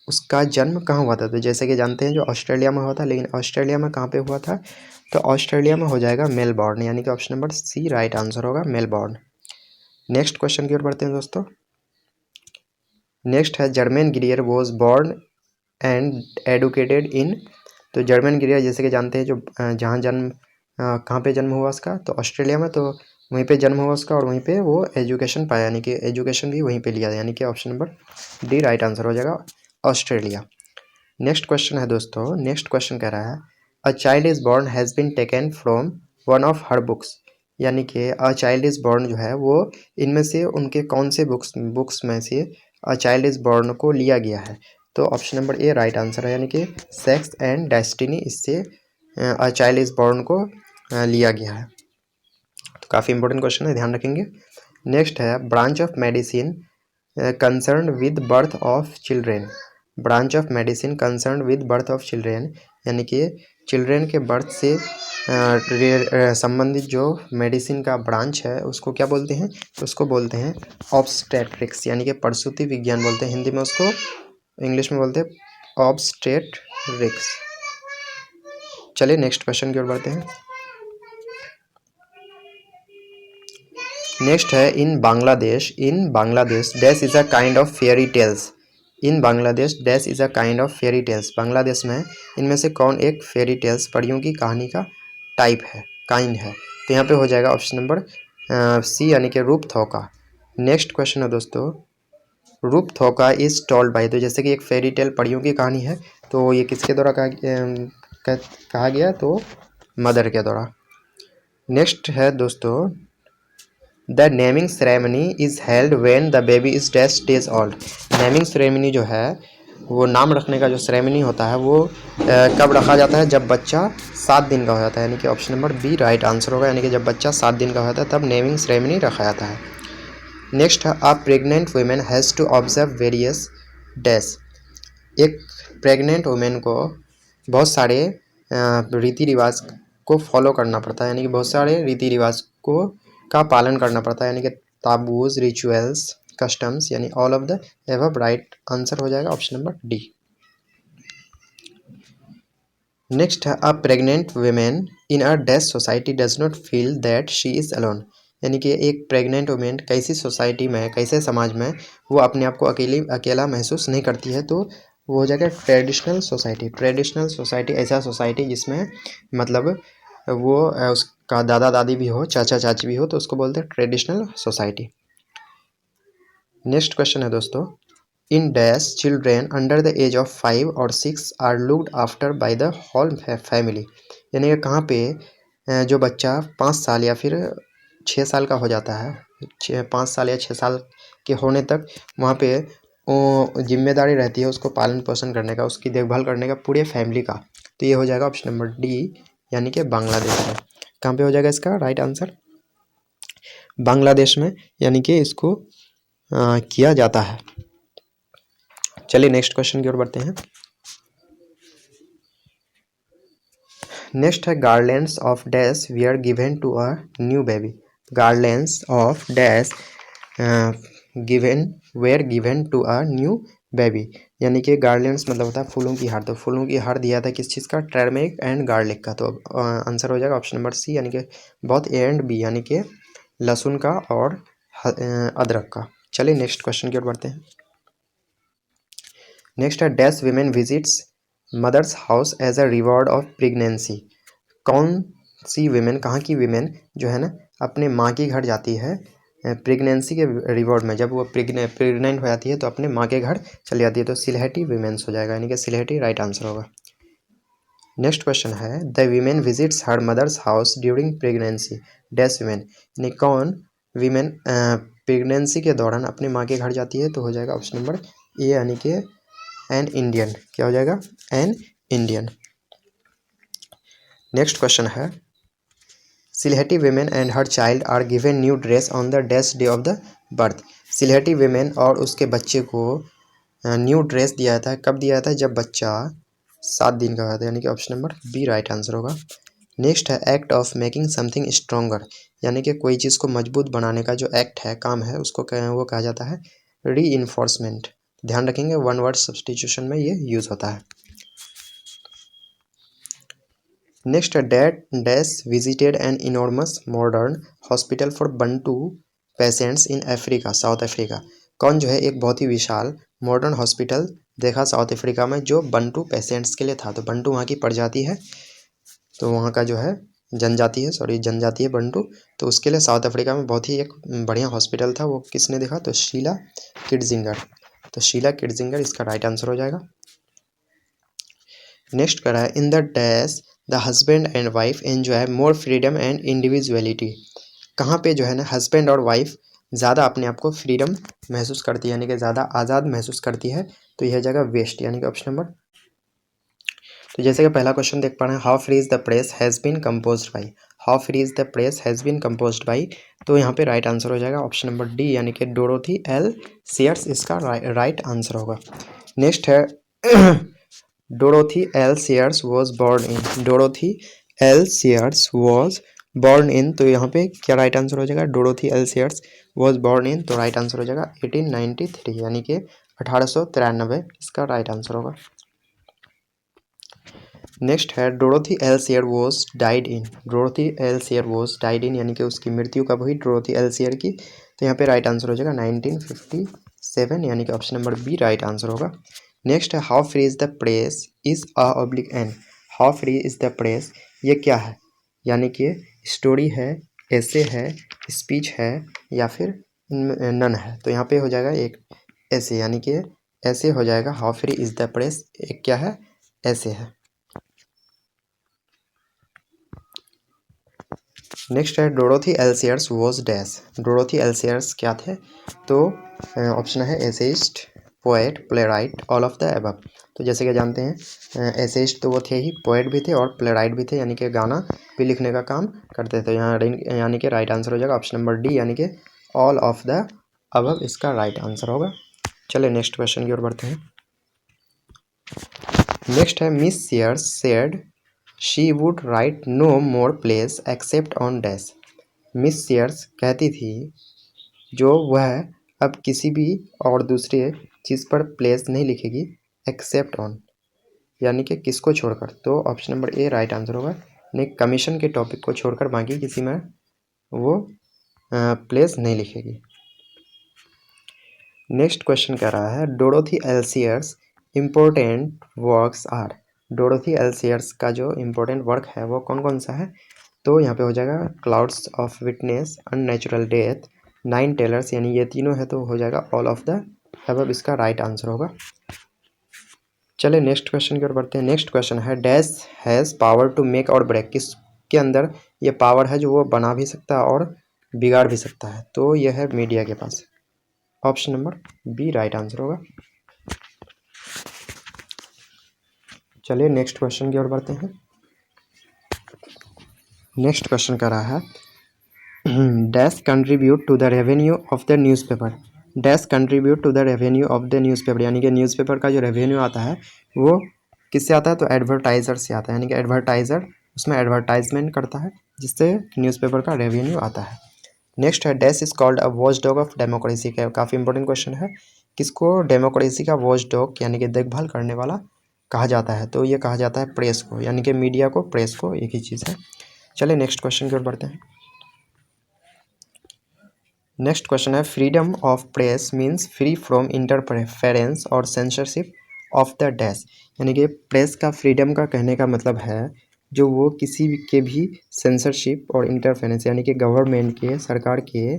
उसका जन्म कहाँ हुआ था, तो जैसे कि जानते हैं जो ऑस्ट्रेलिया में हुआ था, लेकिन ऑस्ट्रेलिया में कहाँ पे हुआ था, तो ऑस्ट्रेलिया में हो जाएगा मेलबॉर्न, यानी कि option number C right answer होगा, मेलबॉर्न। नेक्स्ट क्वेश्चन की ओर बढ़ते हैं दोस्तों। नेक्स्ट है Germaine Greer was born and educated in, तो जर्मन ग्रियर जैसे कि जानते हैं जो जहाँ जन्म, कहाँ पे जन्म हुआ उसका, तो ऑस्ट्रेलिया में, तो वहीं पे जन्म हुआ उसका और वहीं पे वो एजुकेशन पाया, यानी कि एजुकेशन भी वहीं पे लिया, यानी कि option number D right answer हो जाएगा, ऑस्ट्रेलिया। नेक्स्ट क्वेश्चन है दोस्तों, नेक्स्ट क्वेश्चन कह रहा है a child is born has been taken from one of her books, यानी कि अ चाइल्ड इज़ बॉर्न जो है वो इनमें से उनके कौन से बुक्स में से अ चाइल्ड इज़ बॉर्न को लिया गया है, तो option number A right answer है, यानी कि सेक्स एंड डेस्टिनी, इससे अ चाइल्ड इज़ बॉर्न को लिया गया है, तो काफ़ी इंपॉर्टेंट क्वेश्चन है, ध्यान रखेंगे। नेक्स्ट है branch of medicine concern with birth of children, branch of medicine concern with birth of children, यानी कि चिल्ड्रेन के बर्थ से संबंधित जो मेडिसिन का ब्रांच है उसको क्या बोलते हैं, तो उसको बोलते हैं ऑब्स्टेट्रिक्स, यानी कि प्रसूति विज्ञान बोलते हैं हिंदी में उसको, इंग्लिश में बोलते हैं ऑब्स्टेट्रिक्स। चलिए नेक्स्ट क्वेश्चन की ओर बढ़ते हैं। नेक्स्ट है in Bangladesh dash is a kind of fairy tales, in Bangladesh dash is a kind of fairy tales, Bangladesh में इनमें से कौन एक फेयरी टेल्स परियों की कहानी का टाइप है, काइंड है, तो यहाँ पे हो जाएगा ऑप्शन नंबर सी, यानी कि रूपथौका। नेक्स्ट क्वेश्चन है दोस्तों, रूपथौका इज़ टोल्ड बाय, तो जैसे कि एक फेयरी टेल परियों की कहानी है, तो ये किसके द्वारा कहा गया, तो मदर के द्वारा। नेक्स्ट है दोस्तों the naming ceremony is held when the baby is dash days old, naming ceremony जो है वो नाम रखने का जो सेरेमनी होता है वो कब रखा जाता है, जब बच्चा 7 दिन का हो जाता है, यानी कि option number B right answer होगा, यानी कि जब बच्चा 7 दिन का हो जाता है तब नेमिंग सेरेमनी रखा जाता है। नेक्स्ट है a pregnant women has to observe various dash, एक प्रेग्नेंट वुमेन को बहुत सारे रीति रिवाज को फॉलो करना पड़ता है, यानी कि बहुत सारे रीति रिवाज को का पालन करना पड़ता है, यानी कि ताबूज, रिचुअल्स, कस्टम्स, यानी all of the above right answer हो जाएगा ऑप्शन नंबर डी। नेक्स्ट है a pregnant women in a dash society does not feel that she is alone, यानी कि एक प्रेग्नेंट वुमेन कैसी सोसाइटी में, कैसे समाज में वो अपने आप को अकेला महसूस नहीं करती है, तो वो हो जाएगा ट्रेडिशनल सोसाइटी। ट्रेडिशनल सोसाइटी ऐसा सोसाइटी जिसमें मतलब वो उसका दादा दादी भी हो, चाचा चाची भी हो, तो उसको बोलते हैं ट्रेडिशनल सोसाइटी। नेक्स्ट क्वेश्चन है दोस्तों, in dash children under the age of 5 और 6 are looked after by the whole family. यानी कि कहाँ पे जो बच्चा 5 साल या फिर 6 साल का हो जाता है, 5 साल या 6 साल के होने तक वहाँ पे जिम्मेदारी रहती है उसको पालन पोषण करने का, उसकी देखभाल करने का पूरे फैमिली का। तो ये हो जाएगा ऑप्शन नंबर डी, यानी कि बांग्लादेश में। कहाँ पे हो जाएगा इसका राइट आंसर? बांग्लादेश में, यानी कि इसको किया जाता है। चलिए नेक्स्ट क्वेश्चन की ओर बढ़ते हैं। नेक्स्ट है garlands of dash we are given to a new baby. Garlands of dash given where given to a new baby. यानी कि गार्लैंड्स मतलब होता है फूलों की हार। तो फूलों की हार दिया था किस चीज़ का? टर्मरिक एंड गार्लिक का। तो आंसर हो जाएगा ऑप्शन नंबर सी, यानी कि बहुत ए एंड बी, यानी कि लहसुन का और अदरक का। चलिए नेक्स्ट क्वेश्चन की ओर बढ़ते हैं। नेक्स्ट है dash women visits mother's house as a reward of pregnancy. कौन सी वीमेन, कहाँ की वीमेन जो है ना अपने माँ के घर जाती है प्रेगनेंसी के रिवॉर्ड में? जब वो प्रेग्नेंट हो जाती है तो अपने माँ के घर चली जाती है। तो सिलहटी वीमेंस हो जाएगा, यानी कि सिलहटी राइट आंसर होगा। नेक्स्ट क्वेश्चन है the women visits her mother's house during pregnancy dash women. यानी कौन वीमेन प्रेगनेंसी के दौरान अपने माँ के घर जाती है? तो हो जाएगा ऑप्शन नंबर ए, यानी कि एन इंडियन। क्या हो जाएगा? An Indian. नेक्स्ट क्वेश्चन है Sylheti women and her child are given new dress on the dash day of the birth. Sylheti women और उसके बच्चे को न्यू ड्रेस दिया था। कब दिया था? जब बच्चा 7 दिन का हुआ था, यानी कि option number B right answer होगा। नेक्स्ट है act of making something stronger. यानी कि कोई चीज़ को मजबूत बनाने का जो एक्ट है, काम है, उसको वो कहा जाता है री इन्फोर्समेंट। ध्यान रखेंगे वन वर्ड सब्सटीट्यूशन में ये यूज़ होता है। Next that dash visited an enormous modern hospital for Bantu patients in Africa south Africa. कौन जो है एक बहुत ही विशाल मॉडर्न हॉस्पिटल देखा साउथ अफ्रीका में जो बंटू पेशेंट्स के लिए था। तो बंटू वहाँ की प्रजाति है, तो वहाँ का जो है जनजाति है बंटू। तो उसके लिए साउथ अफ्रीका में बहुत ही एक बढ़िया हॉस्पिटल था। वो किसने देखा? तो शीला किटजिंगर। तो शीला किटजिंगर इसका राइट आंसर हो जाएगा। नेक्स्ट करा है in the dash the husband and wife enjoy more freedom and individuality. कहाँ पे जो है ना हस्बैंड और वाइफ ज़्यादा अपने आप को फ्रीडम महसूस करती है, यानी कि ज़्यादा आज़ाद महसूस करती है। तो यह जगह वेस्ट, यानी कि ऑप्शन नंबर। तो जैसे कि पहला क्वेश्चन देख पा रहे हैं how free is the press has been composed by. How free is the press has been composed by. तो यहाँ पे राइट आंसर हो जाएगा ऑप्शन नंबर डी, यानी कि डोरोथी एल सीयर्स इसका राइट आंसर होगा। नेक्स्ट है Dorothy L. Sayers was born in। Dorothy L. Sayers was born in। तो यहाँ पे क्या राइट आंसर हो जाएगा? Dorothy L. Sayers was born in। तो राइट आंसर हो जाएगा 1893, यानी कि 1893 इसका राइट आंसर होगा। नेक्स्ट है Dorothy L share was died in. Dorothy L share was died in, यानी कि उसकी मृत्यु कब हुई डोरोथी एल सेयर की? तो यहाँ पे राइट आंसर हो जाएगा 1957, यानी कि option number B right answer होगा। नेक्स्ट है how free is the press is a oblique an. How free is the press ये क्या है? यानी कि स्टोरी है, ऐसे है, स्पीच है, या फिर नन है। तो यहाँ पे हो जाएगा एक ऐसे, यानी कि ऐसे हो जाएगा। How free is the press एक क्या है? ऐसे है। नेक्स्ट है Dorothy L Sayers was dash. Dorothy L Sayers क्या थे? तो ऑप्शन है essayist, poet, playwright, all of the above. तो जैसे कि जानते हैं एसेइस्ट तो वो थे ही, पोएट भी थे और प्लेराइट भी थे, यानी कि गाना भी लिखने का काम करते थे। यहाँ यानी कि राइट आंसर हो जाएगा ऑप्शन नंबर डी, यानी कि ऑल ऑफ द अबव इसका राइट आंसर होगा। चलिए नेक्स्ट क्वेश्चन की ओर बढ़ते हैं। नेक्स्ट है Miss Sayers said she would write no more plays except on dash. Miss Sayers कहती थी जो वह अब किसी भी और दूसरे चीज़ पर प्लेस नहीं लिखेगी एक्सेप्ट ऑन, यानी कि किसको छोड़कर? तो option number A right answer होगा। नहीं, कमीशन के टॉपिक को छोड़कर बाकी किसी में वो प्लेस नहीं लिखेगी। नेक्स्ट क्वेश्चन कह रहा है Dorothy L Sayers important works are. Dorothy L Sayers का जो इम्पोर्टेंट वर्क है वो कौन कौन सा है? तो यहाँ पे हो जाएगा clouds of witness, unnatural death, 9 tailors, यानी ये तीनों है तो हो जाएगा ऑल ऑफ द अबव, इसका राइट आंसर होगा। चलिए नेक्स्ट क्वेश्चन की ओर बढ़ते हैं। नेक्स्ट क्वेश्चन है dash has power to make और ब्रेक। किसके अंदर ये पावर है जो वो बना भी सकता है और बिगाड़ भी सकता है? तो यह है मीडिया के पास। Option number B right answer होगा। चलिए नेक्स्ट क्वेश्चन की ओर बढ़ते हैं। नेक्स्ट क्वेश्चन कर रहा है dash contribute to the revenue of the newspaper. Dash contribute to the revenue of the newspaper, यानी कि न्यूज़पेपर का जो रेवेन्यू आता है वो किससे आता है? तो एडवर्टाइज़र से आता है, यानी कि एडवर्टाइज़र उसमें एडवर्टाइजमेंट करता है जिससे न्यूज़पेपर का रेवेन्यू आता है। नेक्स्ट है dash is called a watch dog of democracy. का काफ़ी इंपॉर्टेंट क्वेश्चन है। किसको डेमोक्रेसी का वॉच डॉग यानी कि देखभाल करने वाला कहा जाता है? तो ये कहा जाता है प्रेस को, यानी कि मीडिया को, प्रेस को, एक ही चीज़ है। चलिए नेक्स्ट क्वेश्चन की ओर बढ़ते हैं। नेक्स्ट क्वेश्चन है freedom of press means free from interference और सेंसरशिप ऑफ द डैश, यानी कि प्रेस का फ्रीडम का कहने का मतलब है जो वो किसी के भी सेंसरशिप और इंटरफेरेंस, यानी कि गवर्नमेंट के, सरकार के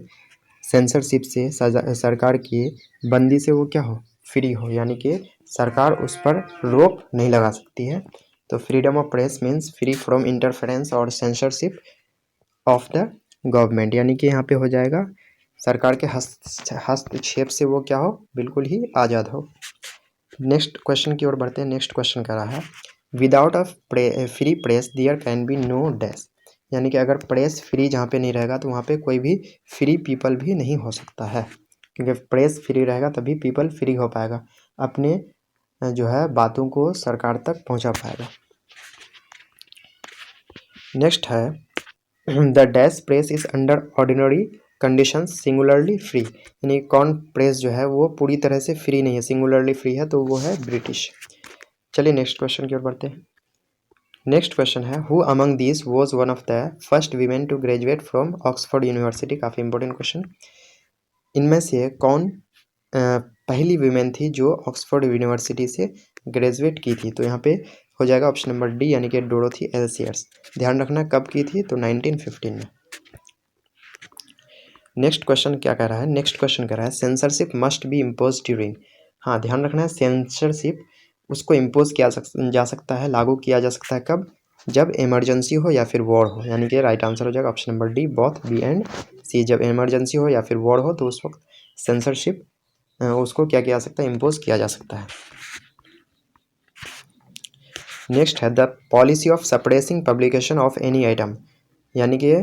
सेंसरशिप से, सरकार की बंदी से वो क्या हो? फ्री हो, यानी कि सरकार उस पर रोक नहीं लगा सकती है। तो freedom of press means free from interference और सेंसरशिप ऑफ द गवर्नमेंट, यानी कि यहाँ पे हो जाएगा सरकार के हस्तक्षेप से वो क्या हो? बिल्कुल ही आज़ाद हो। नेक्स्ट क्वेश्चन की ओर बढ़ते हैं। नेक्स्ट क्वेश्चन कह रहा है without a free press there can be no dash, यानी कि अगर प्रेस फ्री जहाँ पे नहीं रहेगा तो वहाँ पे कोई भी फ्री पीपल भी नहीं हो सकता है, क्योंकि प्रेस फ्री रहेगा तभी पीपल फ्री हो पाएगा, अपने जो है बातों को सरकार तक पहुँचा पाएगा। नेक्स्ट है the dash press is under ordinary conditions singularly free, यानी कौन प्रेस जो है वो पूरी तरह से फ्री नहीं है, सिंगुलरली फ्री है, तो वो है ब्रिटिश। चलिए नेक्स्ट क्वेश्चन की ओर बढ़ते हैं। नेक्स्ट क्वेश्चन है who among these was one of the first women to graduate from Oxford University. काफ़ी इंपॉर्टेंट क्वेश्चन। इनमें से कौन पहली वीमेन थी जो ऑक्सफोर्ड यूनिवर्सिटी से ग्रेजुएट की थी? तो यहाँ पे हो जाएगा ऑप्शन नंबर डी, यानी कि डोरोथी एल सीयर्स। ध्यान रखना कब की थी? तो 1915 में। नेक्स्ट क्वेश्चन क्या कह रहा है? नेक्स्ट क्वेश्चन कह रहा है censorship must be impose during. हाँ, ध्यान रखना है सेंसरशिप उसको इम्पोज किया जा सकता है, लागू किया जा सकता है कब? जब इमरजेंसी हो या फिर वॉर हो, यानी कि राइट आंसर हो जाएगा option number D, both B and C. जब इमरजेंसी हो या फिर वॉर हो तो उस वक्त सेंसरशिप उसको क्या किया जा सकता है? इम्पोज किया जा सकता है। नेक्स्ट है the policy of suppressing publication of any item, यानी कि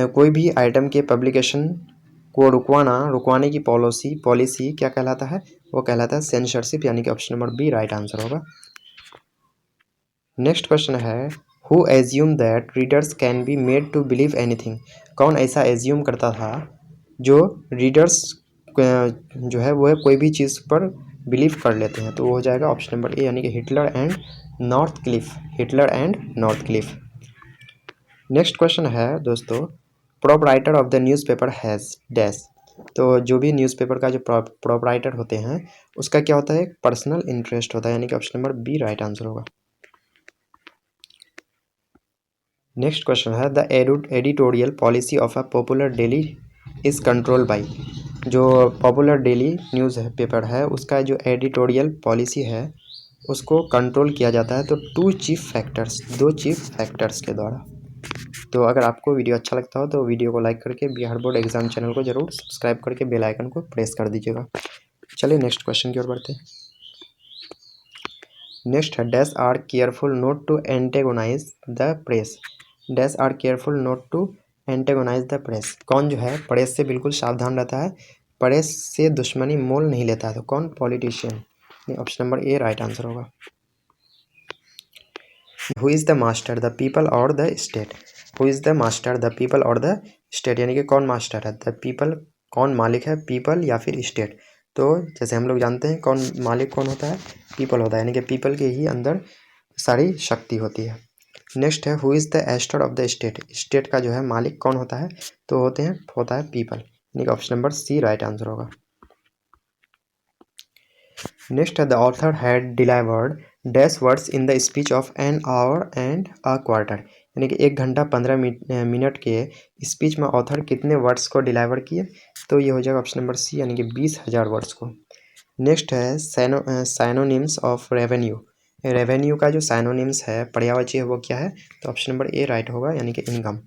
कोई भी आइटम के पब्लिकेशन को रुकवाने की पॉलिसी क्या कहलाता है? वो कहलाता है सेंसरशिप, यानी कि option number B right answer होगा। नेक्स्ट क्वेश्चन है who assume that readers can be made to believe anything. कौन ऐसा एज्यूम करता था जो रीडर्स जो है वो कोई भी चीज़ पर बिलीव कर लेते हैं? तो वो हो जाएगा ऑप्शन नंबर ए, यानी कि Hitler and Northcliffe. Hitler and Northcliffe. Next question है दोस्तों proprietor of the newspaper has dash. तो जो भी न्यूज़पेपर का जो प्रोपराइटर होते हैं उसका क्या होता है? एक पर्सनल इंटरेस्ट होता है, यानी कि option number B right answer होगा। नेक्स्ट क्वेश्चन है the editorial policy of a popular daily is control by. जो पॉपुलर डेली न्यूज़ पेपर है उसका जो एडिटोरियल पॉलिसी है उसको कंट्रोल किया जाता है तो दो चीफ फैक्टर्स के द्वारा। तो अगर आपको वीडियो अच्छा लगता हो तो वीडियो को लाइक करके बिहार बोर्ड एग्जाम चैनल को जरूर सब्सक्राइब करके बेल आइकन को प्रेस कर दीजिएगा। चलिए नेक्स्ट क्वेश्चन की ओर बढ़ते हैं। नेक्स्ट है dash are careful not to antagonise the press. Dash are careful not to antagonise the press. कौन जो है प्रेस से बिल्कुल सावधान रहता है, प्रेस से दुश्मनी मोल नहीं लेता है? तो कौन? Politician. Option number A right answer होगा। Who is the master, the people or the state. Who is the master, the people or the state, यानी कि कौन मास्टर है? द पीपल, कौन मालिक है? पीपल या फिर स्टेट? तो जैसे हम लोग जानते हैं कौन मालिक कौन होता है? पीपल होता है, यानी कि पीपल के ही अंदर सारी शक्ति होती है। नेक्स्ट है who is the master of the state. State का जो है मालिक कौन होता है? तो होता है पीपल, यानी कि option number C right answer होगा। नेक्स्ट है the author had delivered dash words in the speech of an hour and a quarter, यानी कि 1 घंटा 15 मिनट के स्पीच में ऑथर कितने वर्ड्स को डिलीवर किए, तो ये हो जाएगा ऑप्शन नंबर सी, यानी कि 20,000 वर्ड्स को। नेक्स्ट है साइनोनिम्स ऑफ रेवेन्यू, रेवेन्यू का जो साइनोनिम्स है पर्यायवाची है वो क्या है, तो ऑप्शन नंबर ए राइट होगा, यानी कि इनकम।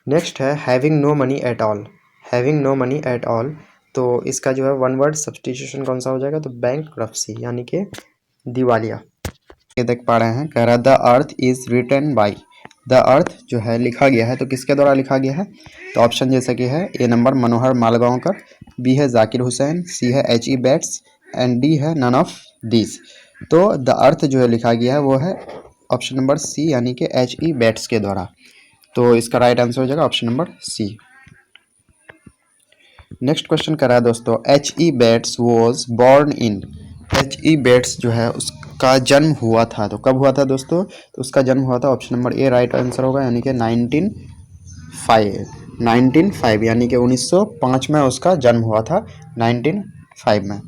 नेक्स्ट है having no money at all, having no money at all, तो इसका जो है वन वर्ड सब्सटीट्यूशन कौन सा हो जाएगा, तो बैंकरप्सी, यानी कि दिवालिया। ये देख पा रहे हैं, कह रहा है the earth is written by, the earth जो है लिखा गया है, तो किसके द्वारा लिखा गया है, तो ऑप्शन जैसे कि है A number Manohar Malgaonkar, B है जाकिर हुसैन, सी है H E Bates and D है नन ऑफ दीज। तो द अर्थ जो है लिखा गया है वो है ऑप्शन नंबर सी, यानी कि एच ई बेट्स के द्वारा, तो इसका राइट आंसर हो जाएगा option number C. Next question कर रहा है दोस्तों, H E Bates was born in, H E Bates जो है उसका जन्म हुआ था, तो कब हुआ था दोस्तों, तो उसका जन्म हुआ था option number A right answer होगा, यानी कि 1905, यानी कि 1905 में उसका जन्म हुआ था, 1905 में।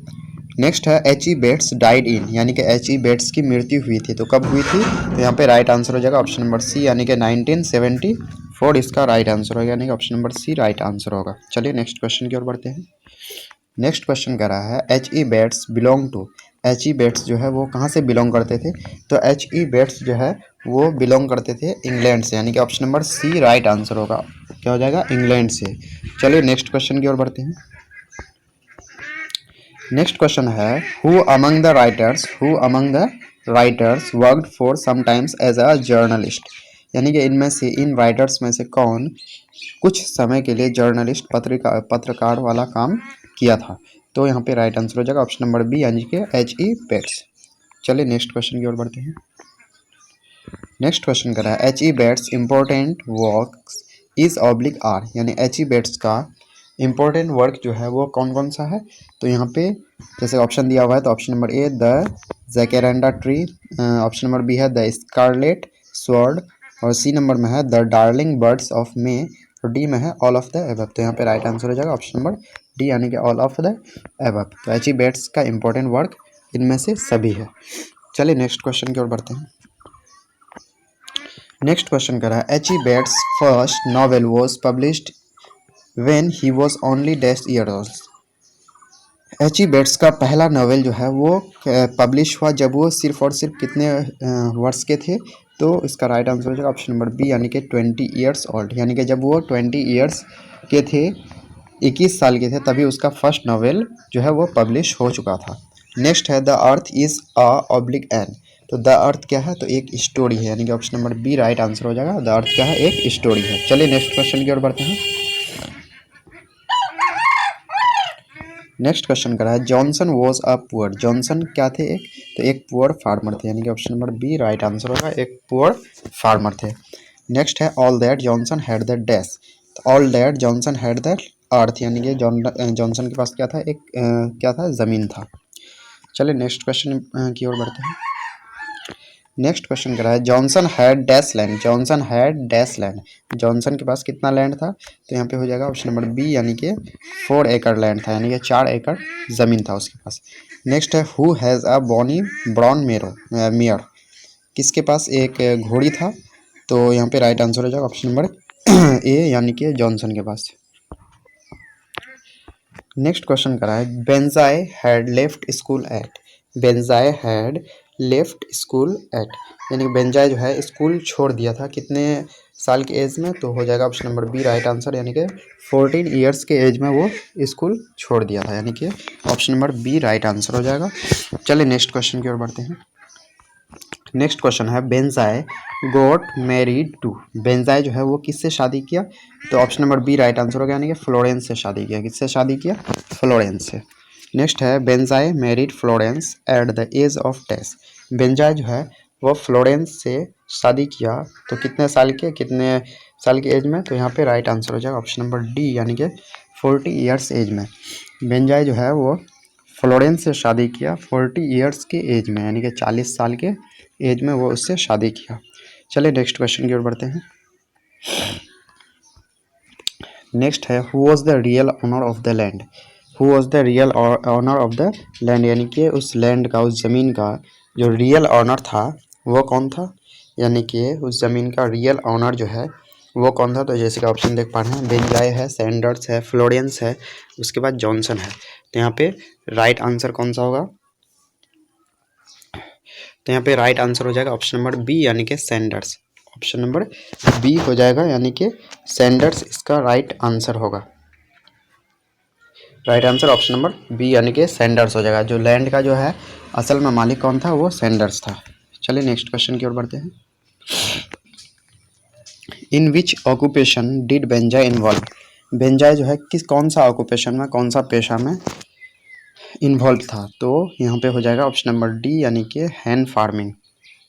नेक्स्ट है H E Bates died in, यानी कि एच ई बेट्स की मृत्यु हुई थी, तो कब हुई थी, तो यहाँ पे राइट आंसर हो जाएगा ऑप्शन नंबर सी, यानी कि 1974 इसका राइट आंसर होगा, यानी कि option number C right answer होगा। चलिए नेक्स्ट क्वेश्चन की ओर बढ़ते हैं। नेक्स्ट क्वेश्चन कर रहा है H E Bates belong to, H E Bates जो है वो कहाँ से बिलोंग करते थे, तो एच ई बेट्स जो है वो बिलोंग करते थे इंग्लैंड से, यानी कि option number C right answer होगा, क्या हो जाएगा, इंग्लैंड से। चलिए नेक्स्ट क्वेश्चन की ओर बढ़ते हैं। नेक्स्ट क्वेश्चन है who among the writers worked for sometimes as a journalist, यानी कि इनमें से इन राइटर्स में से कौन कुछ समय के लिए जर्नलिस्ट पत्रकार वाला काम किया था, तो यहाँ पे राइट आंसर हो जाएगा ऑप्शन नंबर बी, यानी कि एच ई बेट्स। चलिए नेक्स्ट क्वेश्चन की ओर बढ़ते हैं। नेक्स्ट क्वेश्चन कर रहा है H E Bates important works is oblique are, यानी एच ई बेट्स का इंपॉर्टेंट वर्क जो है वो कौन कौन सा है, तो यहाँ पे जैसे ऑप्शन दिया हुआ है, तो option number A the jacaranda tree, option number B है द स्कारलेट स्वॉर्ड, और सी नंबर में है the darling birds of May, और डी में है ऑल ऑफ द एबव, तो यहाँ पे राइट आंसर हो जाएगा ऑप्शन नंबर डी, यानी कि ऑल ऑफ द एबव। तो एच ई बेट्स का इंपॉर्टेंट वर्क इनमें से सभी है। चलिए नेक्स्ट क्वेश्चन की ओर बढ़ते हैं। नेक्स्ट क्वेश्चन कर रहा है H E Bates first novel was published when he was only dash year old, H E Bates का पहला नॉवेल जो है वो पब्लिश हुआ जब वो सिर्फ और सिर्फ कितने वर्ष के थे, तो इसका राइट आंसर हो जाएगा ऑप्शन नंबर बी, यानी कि 20 ईयर्स ओल्ड, यानी कि जब वो 20 ईयर्स के थे, 21 साल के थे, तभी उसका फर्स्ट नॉवेल जो है वो पब्लिश हो चुका था। नेक्स्ट है the earth is a oblique an, तो द अर्थ क्या है, तो एक स्टोरी है, यानी कि option number B right answer हो जाएगा, द अर्थ क्या है, एक स्टोरी है। चलिए नेक्स्ट क्वेश्चन की ओर बढ़ते हैं। नेक्स्ट क्वेश्चन करा है Johnson was a poor, Johnson क्या थे, एक तो एक पुअर फार्मर थे, यानी कि option number B right answer होगा, एक पुअर फार्मर थे। नेक्स्ट है all that Johnson had the dash, तो all that Johnson had the earth, यानी कि जॉनसन के पास क्या था, एक क्या था, ज़मीन था। चलिए नेक्स्ट क्वेश्चन की ओर बढ़ते हैं। नेक्स्ट क्वेश्चन करा है Johnson had dash land, Johnson had dash land, Johnson के पास कितना लैंड था, तो यहाँ पे हो जाएगा ऑप्शन नंबर बी, यानी कि 4 एकड़ लैंड था, यानी कि 4 एकड़ ज़मीन था उसके पास। नेक्स्ट है who has a bonny brown mare, किसके पास एक घोड़ी था, तो यहाँ पे राइट आंसर हो जाएगा ऑप्शन नंबर ए, यानी कि जॉनसन के पास। नेक्स्ट क्वेश्चन करा है Benjai had left school at, Benjai had left school at, यानी कि बेंजाई जो है स्कूल छोड़ दिया था कितने साल के एज में, तो हो जाएगा option number B right answer, यानी कि 14 ईयर्स के एज में वो स्कूल छोड़ दिया था, यानी कि option number B right answer हो जाएगा। चलिए नेक्स्ट क्वेश्चन की ओर बढ़ते हैं। नेक्स्ट क्वेश्चन है Benjai got married to, Benjai जो है वो किससे शादी किया, तो option number B right answer होगा, यानी कि फ्लोरेंस से शादी किया, किससे शादी किया, फ्लोरेंस से। नेक्स्ट है Benjai married Florence at the age of dash, Benjai जो है वो फ्लोरेंस से शादी किया तो कितने साल के एज में, तो यहाँ पे राइट आंसर हो जाएगा ऑप्शन नंबर डी, यानी कि 40 ईयर्स एज में। बेंजाई जो है वो फ्लोरेंस से शादी किया 40 ईयर्स के एज में, यानी कि 40 साल के एज में वो उससे शादी किया। चलिए नेक्स्ट क्वेश्चन की ओर बढ़ते हैं। नेक्स्ट है who was the real owner of the land, who was the real owner of the land, यानी कि उस लैंड का, उस ज़मीन का जो रियल ऑनर था वो कौन था, यानी कि उस ज़मीन का रियल ऑनर जो है वो कौन था। तो जैसे कि ऑप्शन देख पा रहे हैं, बेंजाई है, सैंडर्स है, फ्लोरेंस है, उसके बाद जॉनसन है। तो यहाँ पे राइट आंसर कौन सा होगा, तो यहाँ पे राइट आंसर हो जाएगा ऑप्शन नंबर बी, यानी कि सैंडर्स। ऑप्शन नंबर बी हो जाएगा, यानी कि सैंडर्स इसका राइट आंसर होगा। Right answer option number B, यानी कि सैंडर्स हो जाएगा। जो लैंड का जो है असल में मालिक कौन था, वो सैंडर्स था। चलिए नेक्स्ट क्वेश्चन की ओर बढ़ते हैं। इन विच ऑक्यूपेशन डिड बेंजाई इन्वॉल्व, बेंजाई जो है किस कौन सा ऑक्यूपेशन में, कौन सा पेशा में इन्वॉल्व था। तो यहाँ पे हो जाएगा ऑप्शन नंबर डी, यानी कि हैन फार्मिंग।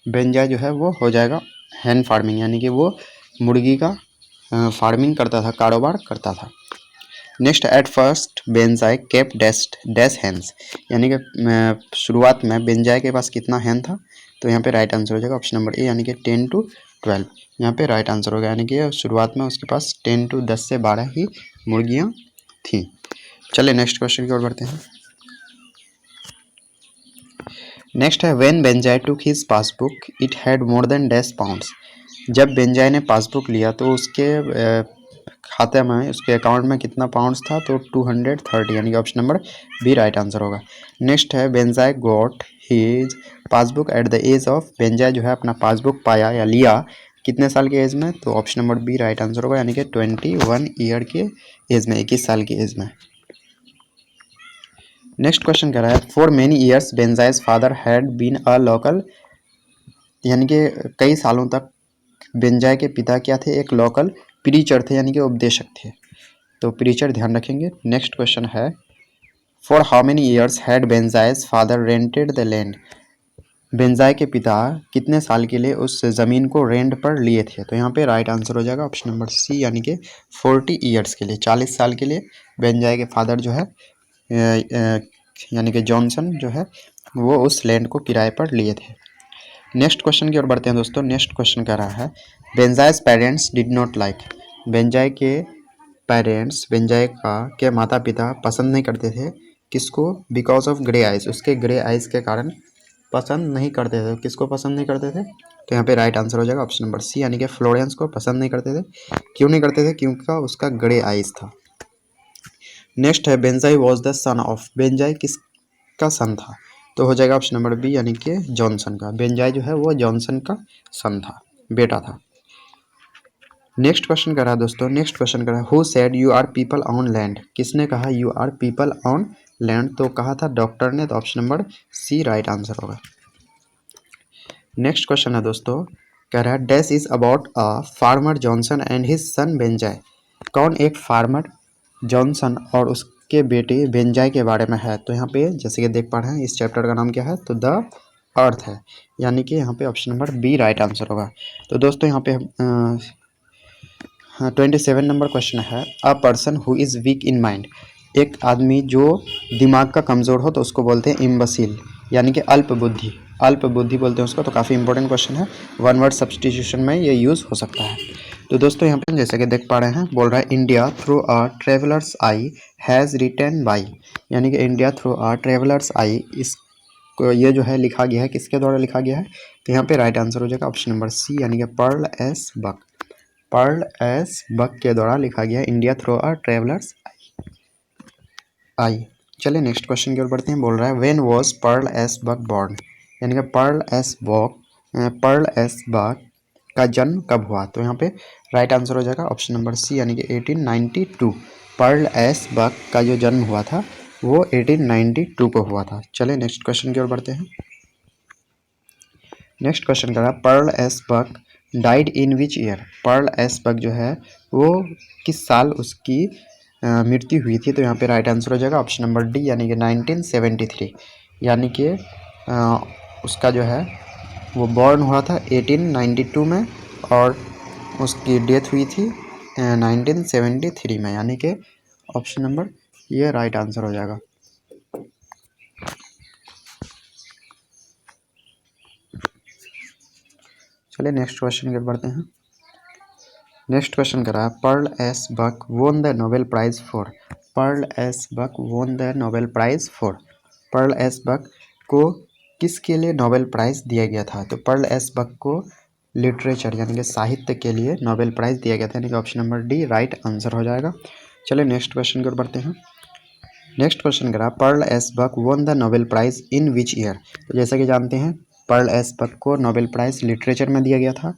बेंजाई जो है वो हो जाएगा हैन फार्मिंग, यानी कि वो मुर्गी का फार्मिंग करता था, कारोबार करता था। Next, at first Benjai kept dash hens, यानी कि शुरुआत में बेंजाई के पास कितना हैन था। तो यहाँ पे राइट आंसर हो जाएगा ऑप्शन नंबर ए, यानी कि 10 to 12। यहाँ पे राइट आंसर होगा, यानी कि शुरुआत में उसके पास 10 से 12 ही मुर्गियाँ थीं। चलिए नेक्स्ट क्वेश्चन की ओर बढ़ते हैं। नेक्स्ट है, when Benjai took his passbook it had more than dash pounds, जब बेंजाई ने पासबुक लिया तो उसके खाते में, उसके अकाउंट में कितना पाउंड्स था। तो 230, यानी कि option number B right answer होगा। नेक्स्ट है, Benjai got his passbook at the age of, Benjai जो है अपना पासबुक पाया या लिया कितने साल के एज में। तो option number B right answer होगा, यानी कि 21 ईयर के एज में, 21 साल की एज में। नेक्स्ट क्वेश्चन कह रहा है, for many years Benjai's father had been a local, यानी कि कई सालों तक बेंजाई के पिता क्या थे, एक लोकल प्रीचर थे, यानी कि उपदेशक थे। तो प्रीचर ध्यान रखेंगे। नेक्स्ट क्वेश्चन है, for how many years had Benjai's father rented the land, Benjai के पिता कितने साल के लिए उस ज़मीन को रेंट पर लिए थे। तो यहाँ पे राइट आंसर हो जाएगा ऑप्शन नंबर सी, यानी कि 40 ईयर्स के लिए, 40 साल के लिए बेंजाई के फादर जो है यानी कि जॉनसन जो है वो उस लैंड को किराए पर लिए थे। नेक्स्ट क्वेश्चन की ओर बढ़ते हैं दोस्तों। नेक्स्ट क्वेश्चन कह रहा है, बेंजाइज पेरेंट्स डिड नॉट लाइक, बेंजाई के पेरेंट्स, बेंजाई का के माता पिता पसंद नहीं करते थे किसको, बिकॉज ऑफ ग्रे आइज, उसके ग्रे आइज के कारण पसंद नहीं करते थे। किसको पसंद नहीं करते थे, तो यहाँ पे राइट आंसर हो जाएगा ऑप्शन नंबर सी, यानी कि फ्लोरेंस को पसंद नहीं करते थे। क्यों नहीं करते थे, क्योंकि उसका ग्रे आइज था। नेक्स्ट है, बेंजाई वॉज द सन ऑफ, बेंजाई किसका सन था। तो हो जाएगा ऑप्शन नंबर बी, यानी कि जॉनसन का। बेंजाई जो है वो जॉनसन का सन था, बेटा था। नेक्स्ट क्वेश्चन कर रहा है दोस्तों। नेक्स्ट क्वेश्चन कर रहा है, who said you are people on land, किसने कहा you are people on land. तो कहा था डॉक्टर ने। तो option number C right answer होगा। नेक्स्ट क्वेश्चन है दोस्तों, कह रहा है, dash is about a farmer Johnson and his son Benjai, कौन एक फार्मर जॉनसन और उसके बेटे बेंजाई के बारे में है। तो यहाँ पे जैसे कि देख पा रहे हैं, इस चैप्टर का नाम क्या है, तो द अर्थ है, यानी कि यहाँ पे option number B right answer होगा। तो दोस्तों यहाँ पे 27 नंबर क्वेश्चन है, a person who is weak in mind, एक आदमी जो दिमाग का कमज़ोर हो तो उसको बोलते हैं इम्बसील, यानी कि अल्प बुद्धि, अल्प बुद्धि बोलते हैं उसको। तो काफ़ी इंपॉर्टेंट क्वेश्चन है, वन वर्ड सब्सटीट्यूशन में ये यूज़ हो सकता है। तो दोस्तों यहाँ पे जैसे कि देख पा रहे हैं, बोल रहा है India through a traveller's eye has written by, यानी कि India through a traveller's eye, इस ये जो है लिखा गया है, किसके द्वारा लिखा गया है। तो यहाँ पे राइट आंसर हो जाएगा ऑप्शन नंबर सी, यानी कि Pearl S Buck, Pearl S Buck के द्वारा लिखा गया है, India through a traveller's eye. चलिए नेक्स्ट क्वेश्चन की ओर बढ़ते हैं। बोल रहा है, when was Pearl S Buck born, यानी कि पर्ल एस बक का जन्म कब हुआ। तो यहाँ पे राइट आंसर हो जाएगा ऑप्शन नंबर सी, यानी कि 1892। पर्ल एस बक का जो जन्म हुआ था वो 1892 को हुआ था। चलिए नेक्स्ट क्वेश्चन की ओर बढ़ते हैं। नेक्स्ट क्वेश्चन कर रहा है, Pearl S Buck died in which year, Pearl S Buck जो है वो किस साल उसकी मृत्यु हुई थी। तो यहाँ पे राइट आंसर हो जाएगा ऑप्शन नंबर डी, यानी कि 1973, यानी कि उसका जो है वो बॉर्न हुआ था 1892 में और उसकी डेथ हुई थी 1973 में, यानी कि ऑप्शन नंबर ये राइट आंसर हो जाएगा। चलिए नेक्स्ट क्वेश्चन की ओर बढ़ते हैं। नेक्स्ट क्वेश्चन कर रहा है, Pearl S Buck won the Nobel prize for, Pearl S Buck won the Nobel prize for? Pearl S Buck को किसके लिए नोबेल प्राइज़ दिया गया था? तो पर्ल एस बक को लिटरेचर यानी कि साहित्य के लिए नोबेल प्राइज़ दिया गया था, यानी कि option number D right answer हो जाएगा। चलिए नेक्स्ट क्वेश्चन की ओर बढ़ते हैं। नेक्स्ट क्वेश्चन करा Pearl S Buck won the Nobel prize in which year? तो जैसा कि जानते हैं पर्ल एस बक को नोबेल प्राइज़ लिटरेचर में दिया गया था,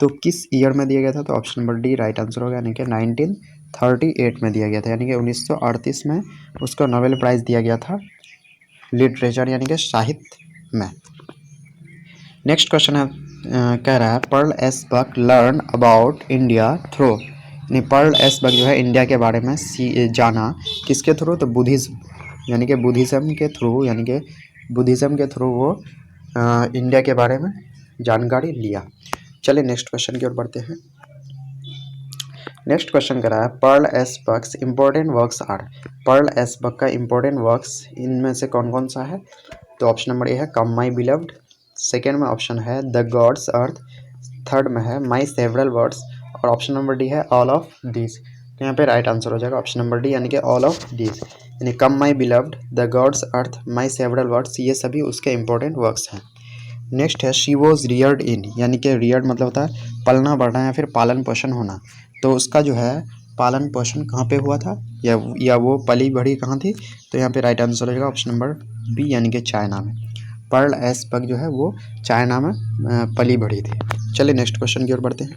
तो किस ईयर में दिया गया था? तो option number D right answer होगा, यानी कि 1938 में दिया गया था, यानी कि 1938 में उसको नोबेल प्राइज़ दिया गया था लिटरेचर यानी कि साहित्य में। नेक्स्ट क्वेश्चन है कह रहा है Pearl S Buck learn about India through? यानी पर्ल एस बक जो है इंडिया के बारे में जाना किसके थ्रू? तो बुद्धिज़्म यानी कि बुद्धिज़्म के थ्रू, यानी कि बुद्धिज़्म के थ्रू वो इंडिया के बारे में जानकारी लिया। चलिए नेक्स्ट क्वेश्चन की ओर बढ़ते हैं। नेक्स्ट क्वेश्चन करा है Pearl S Buck's important works are? Pearl S Buck का इम्पोर्टेंट वर्क्स इनमें से कौन कौन सा है? तो ऑप्शन नंबर ए है कम माई बिलव्ड, सेकेंड में ऑप्शन है द गॉड्स अर्थ, थर्ड में है माई सेवरल वर्ड्स, और ऑप्शन नंबर डी है ऑल ऑफ दिस। तो यहाँ पे राइट आंसर हो जाएगा ऑप्शन नंबर डी, यानी कि ऑल ऑफ दिस, यानी come my beloved, the god's earth, my several words, ये सभी उसके इंपॉर्टेंट वर्क्स हैं। नेक्स्ट है शी वॉज रियर्ड इन, यानी कि रियर्ड मतलब होता है पलना बढ़ना या फिर पालन पोषण होना, तो उसका जो है पालन पोषण कहाँ पे हुआ था या वो पली बढ़ी कहाँ थी? तो यहाँ पे राइट आंसर हो जाएगा ऑप्शन नंबर बी, यानी कि चाइना में। पर्ल एस बक जो है वो चाइना में पली बढ़ी थी। चलिए नेक्स्ट क्वेश्चन की ओर बढ़ते हैं।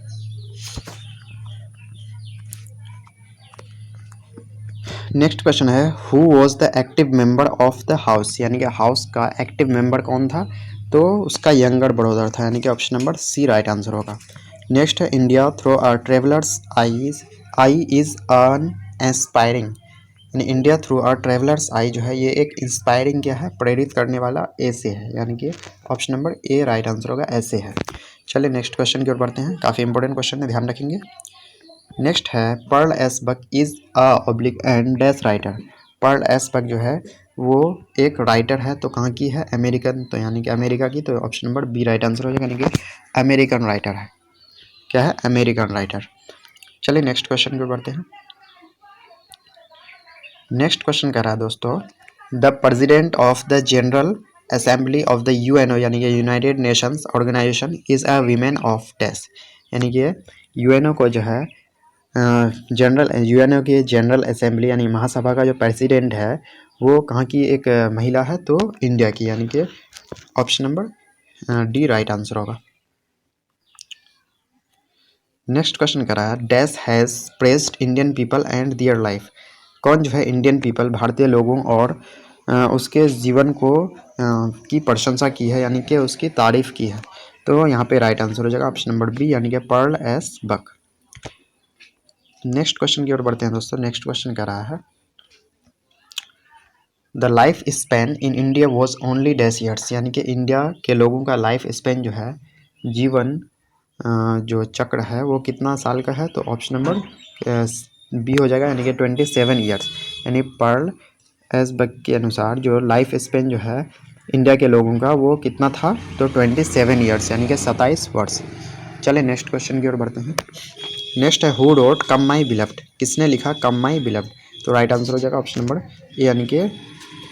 नेक्स्ट क्वेश्चन है who was the active member of the house? यानी कि हाउस का एक्टिव मेंबर कौन था? तो उसका यंगर ब्रदर था, यानी कि option number C right answer होगा। नेक्स्ट है India through our traveller's eye is an inspiring, यानी India through our traveller's eye जो है ये एक इंस्पायरिंग क्या है, प्रेरित करने वाला ऐसे है, यानी कि option number A right answer होगा, ऐसे है। चलिए नेक्स्ट क्वेश्चन की ओर बढ़ते हैं, काफ़ी इंपॉर्टेंट क्वेश्चन है, ध्यान रखेंगे। नेक्स्ट है Pearl S Buck is a oblique and dash writer? Pearl S Buck जो है वो एक राइटर है, तो कहाँ की है? अमेरिकन, तो यानी कि अमेरिका की, तो option number B right answer हो जाएगा, यानी कि अमेरिकन राइटर है। क्या है? American writer. चलिए नेक्स्ट क्वेश्चन की ओर बढ़ते हैं। नेक्स्ट क्वेश्चन कह रहा है दोस्तों the president of the General Assembly of the UNO, यानी कि United Nations Organisation is a women of dash, यानी कि यूएनओ को जो है यूएनओ की जनरल असेंबली यानी महासभा का जो प्रेसिडेंट है वो कहाँ की एक महिला है? तो इंडिया की, यानी कि option number D right answer होगा। नेक्स्ट क्वेश्चन कर रहा है dash has pressed Indian people and their life? कौन जो है इंडियन पीपल भारतीय लोगों और उसके जीवन को की प्रशंसा की है, यानी कि उसकी तारीफ की है? तो यहाँ पे राइट आंसर हो जाएगा ऑप्शन नंबर बी, यानी कि Pearl S Buck. Next question की ओर बढ़ते हैं दोस्तों। नेक्स्ट क्वेश्चन कर रहा है the life span in India was only dash years, यानी कि इंडिया के लोगों का लाइफ स्पैन जो है जीवन जो चक्र है वो कितना साल का है? तो ऑप्शन नंबर बी हो जाएगा, यानी कि 27 ईयर्स, यानी पर्ल एस बक के अनुसार जो लाइफ स्पेन जो है इंडिया के लोगों का वो कितना था? तो 27 ईयर्स, यानी कि 27 वर्ष। चलिए नेक्स्ट क्वेश्चन की ओर बढ़ते हैं। नेक्स्ट है who wrote come my beloved? किसने लिखा कम माई बिलव्ड? तो राइट आंसर हो जाएगा ऑप्शन नंबर ए, यानी कि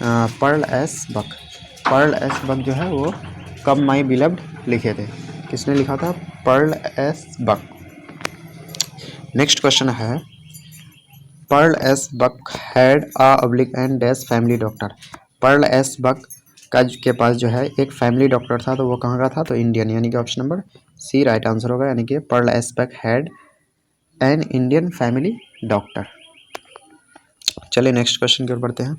Pearl S Buck. Pearl S Buck जो है वो कम माई बिलव्ड लिखे थे। किसने लिखा था? Pearl S Buck. Next question है Pearl S Buck had a oblique and dash family doctor? Pearl S Buck का के पास जो है एक फैमिली डॉक्टर था, तो वो कहाँ का था? तो इंडियन, यानी कि option number C right answer होगा, यानी कि Pearl S Buck had an Indian family doctor. चलिए नेक्स्ट क्वेश्चन की ओर बढ़ते हैं।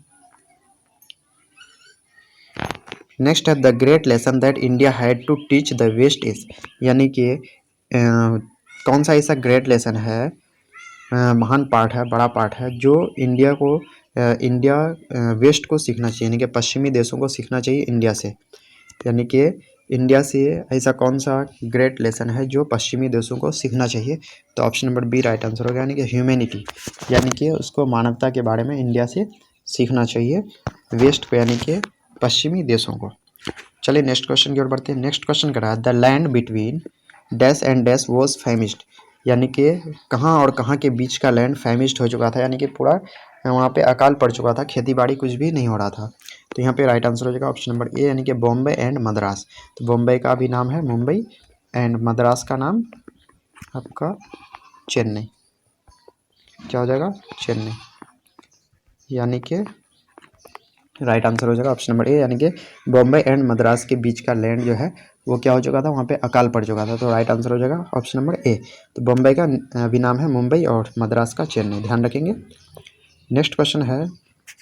नेक्स्ट है the great lesson that India had to teach the West is, यानी कि कौन सा ऐसा ग्रेट लेसन है, महान पाठ है, बड़ा पाठ है जो इंडिया को इंडिया वेस्ट को सीखना चाहिए, यानी कि पश्चिमी देशों को सीखना चाहिए इंडिया से, यानी कि इंडिया से ऐसा कौन सा ग्रेट लेसन है जो पश्चिमी देशों को सीखना चाहिए? तो option number B right answer होगा, यानी कि ह्यूमैनिटी, यानी कि उसको मानवता के बारे में इंडिया से सीखना चाहिए वेस्ट को, यानी कि पश्चिमी देशों को। चलिए नेक्स्ट क्वेश्चन की ओर बढ़ते हैं। नेक्स्ट क्वेश्चन कर रहा है the land between dash and dash was famished, यानी कि कहाँ और कहाँ के बीच का लैंड फैमिश्ड हो चुका था, यानी कि पूरा वहाँ पे अकाल पड़ चुका था, खेती बाड़ी कुछ भी नहीं हो रहा था। तो यहाँ पे राइट आंसर हो जाएगा ऑप्शन नंबर ए, यानी कि बॉम्बे एंड मद्रास। तो बॉम्बे का भी नाम है मुंबई एंड मद्रास का नाम आपका चेन्नई। क्या हो जाएगा? चेन्नई। यानी कि राइट आंसर हो जाएगा ऑप्शन नंबर ए, यानी कि बॉम्बे एंड मद्रास के बीच का लैंड जो है वो क्या हो चुका था, वहाँ पे अकाल पड़ चुका था। तो राइट आंसर हो जाएगा ऑप्शन नंबर ए। तो बॉम्बे का भी नाम है मुंबई और मद्रास का चेन्नई, ध्यान रखेंगे। नेक्स्ट क्वेश्चन है,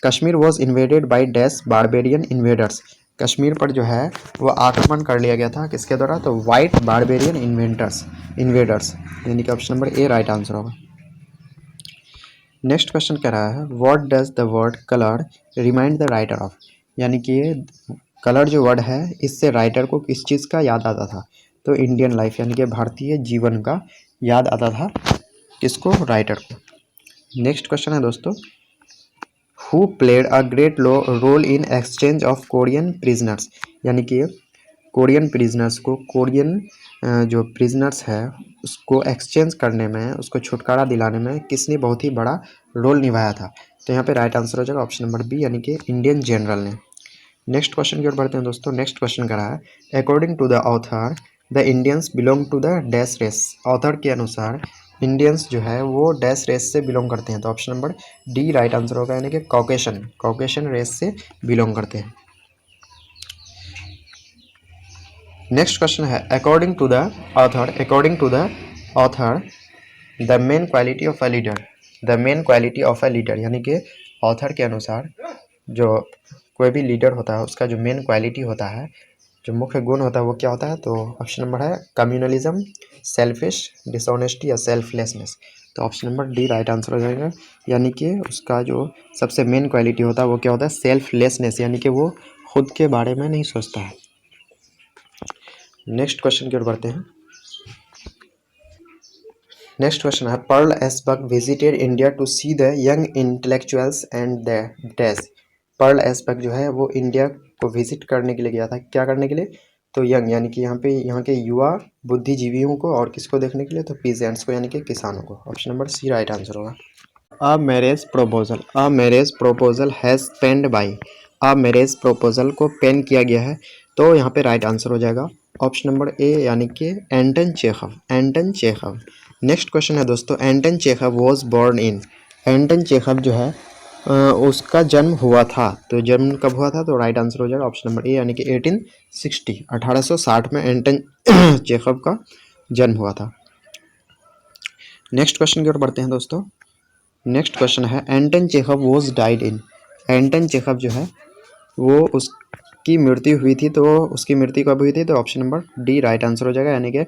Kashmir was invaded by dash barbarian invaders. Kashmir पर जो है वो आक्रमण कर लिया गया था, किसके द्वारा? तो वाइट बारबेरियन इन्वेडर्स, यानी कि option number A right answer होगा। नेक्स्ट क्वेश्चन कह रहा है, what does the word colour remind the writer of. यानी कि कलर जो वर्ड है इससे राइटर को किस चीज़ का याद आता था? तो इंडियन लाइफ, यानी कि भारतीय जीवन का याद आता था, किसको? राइटर को। नेक्स्ट क्वेश्चन है दोस्तों, who played a great role in exchange of Korean prisoners. यानी कि कोरियन प्रिजनर्स को, कोरियन जो प्रिजनर्स है उसको एक्सचेंज करने में, उसको छुटकारा दिलाने में किसने बहुत ही बड़ा रोल निभाया था? तो यहाँ पे राइट आंसर हो जाएगा ऑप्शन नंबर बी, यानी कि इंडियन जनरल ने। नेक्स्ट क्वेश्चन की ओर बढ़ते हैं दोस्तों। नेक्स्ट क्वेश्चन करा है, according to the author the Indians belong to the dash race. Author के अनुसार इंडियंस जो है वो डैश रेस से बिलोंग करते हैं। तो option number D right answer होगा, यानी कि कॉकेशन रेस से बिलोंग करते हैं। नेक्स्ट क्वेश्चन है, according to the author the main quality of a leader. यानी कि ऑथर के अनुसार जो कोई भी लीडर होता है उसका जो मेन क्वालिटी होता है, जो मुख्य गुण होता है वो क्या होता है? तो ऑप्शन नंबर है कम्युनलिज्म, सेल्फिश, डिसऑनेस्टी या सेल्फलेसनेस। तो option number D right answer हो जाएगा, यानी कि उसका जो सबसे मेन क्वालिटी होता है वो क्या होता है? सेल्फलेसनेस, यानी कि वो खुद के बारे में नहीं सोचता है। नेक्स्ट क्वेश्चन की ओर बढ़ते हैं। नेक्स्ट क्वेश्चन है, Pearl S Buck visited India to see the young intellectuals and the dash. Pearl S Buck जो है वो इंडिया को विजिट करने के लिए गया था, क्या करने के लिए? तो यंग, यानी कि यहाँ के युवा बुद्धिजीवियों को, और किसको देखने के लिए? तो पीजेंट्स को, यानी कि किसानों को। Option number C right answer होगा। A marriage proposal has penned by. A marriage proposal को पेन किया गया है, तो यहाँ पे राइट आंसर हो जाएगा ऑप्शन नंबर ए, यानी कि एंटन चेखव। नेक्स्ट क्वेश्चन है दोस्तों, Anton Chekhov was born in. Anton Chekhov जो है उसका जन्म हुआ था, तो जन्म कब हुआ था? तो राइट आंसर हो जाएगा ऑप्शन नंबर ए, यानी कि 1860 में एंटन चेखव का जन्म हुआ था। नेक्स्ट क्वेश्चन की ओर बढ़ते हैं दोस्तों। नेक्स्ट क्वेश्चन है, Anton Chekhov was died in. Anton Chekhov जो है वो उसकी मृत्यु हुई थी, तो उसकी मृत्यु कब हुई थी? तो option number D right answer हो जाएगा, यानी कि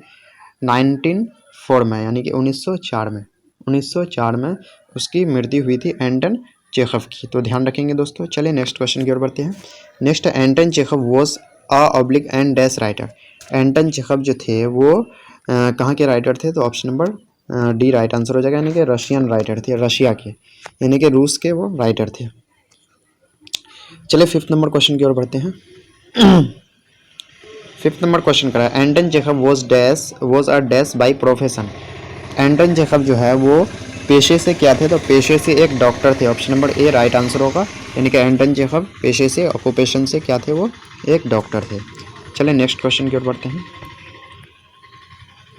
1904 में, यानी कि 1904 में उसकी मृत्यु हुई थी एंटन चेखव की। तो ध्यान रखेंगे दोस्तों। चलिए नेक्स्ट क्वेश्चन की ओर बढ़ते हैं। Next, Anton Chekhov was and dash writer. Anton Chekhov जो थे वो कहाँ के राइटर थे? तो option number D right answer हो जाएगा, यानी कि रशियन राइटर थे, रशिया के, यानी कि रूस के वो राइटर थे। चलिए फिफ्थ नंबर क्वेश्चन की ओर बढ़ते हैं। फिफ्थ नंबर क्वेश्चन करा है, Anton Chekhov was a dash by profession. Anton Chekhov जो है वो पेशे से क्या थे? तो पेशे से एक डॉक्टर थे। Option number A right answer होगा, यानी कि एंटन चेखव पेशे से, ऑक्यूपेशन से क्या थे? वो एक डॉक्टर थे। चलिए नेक्स्ट क्वेश्चन की ओर बढ़ते हैं।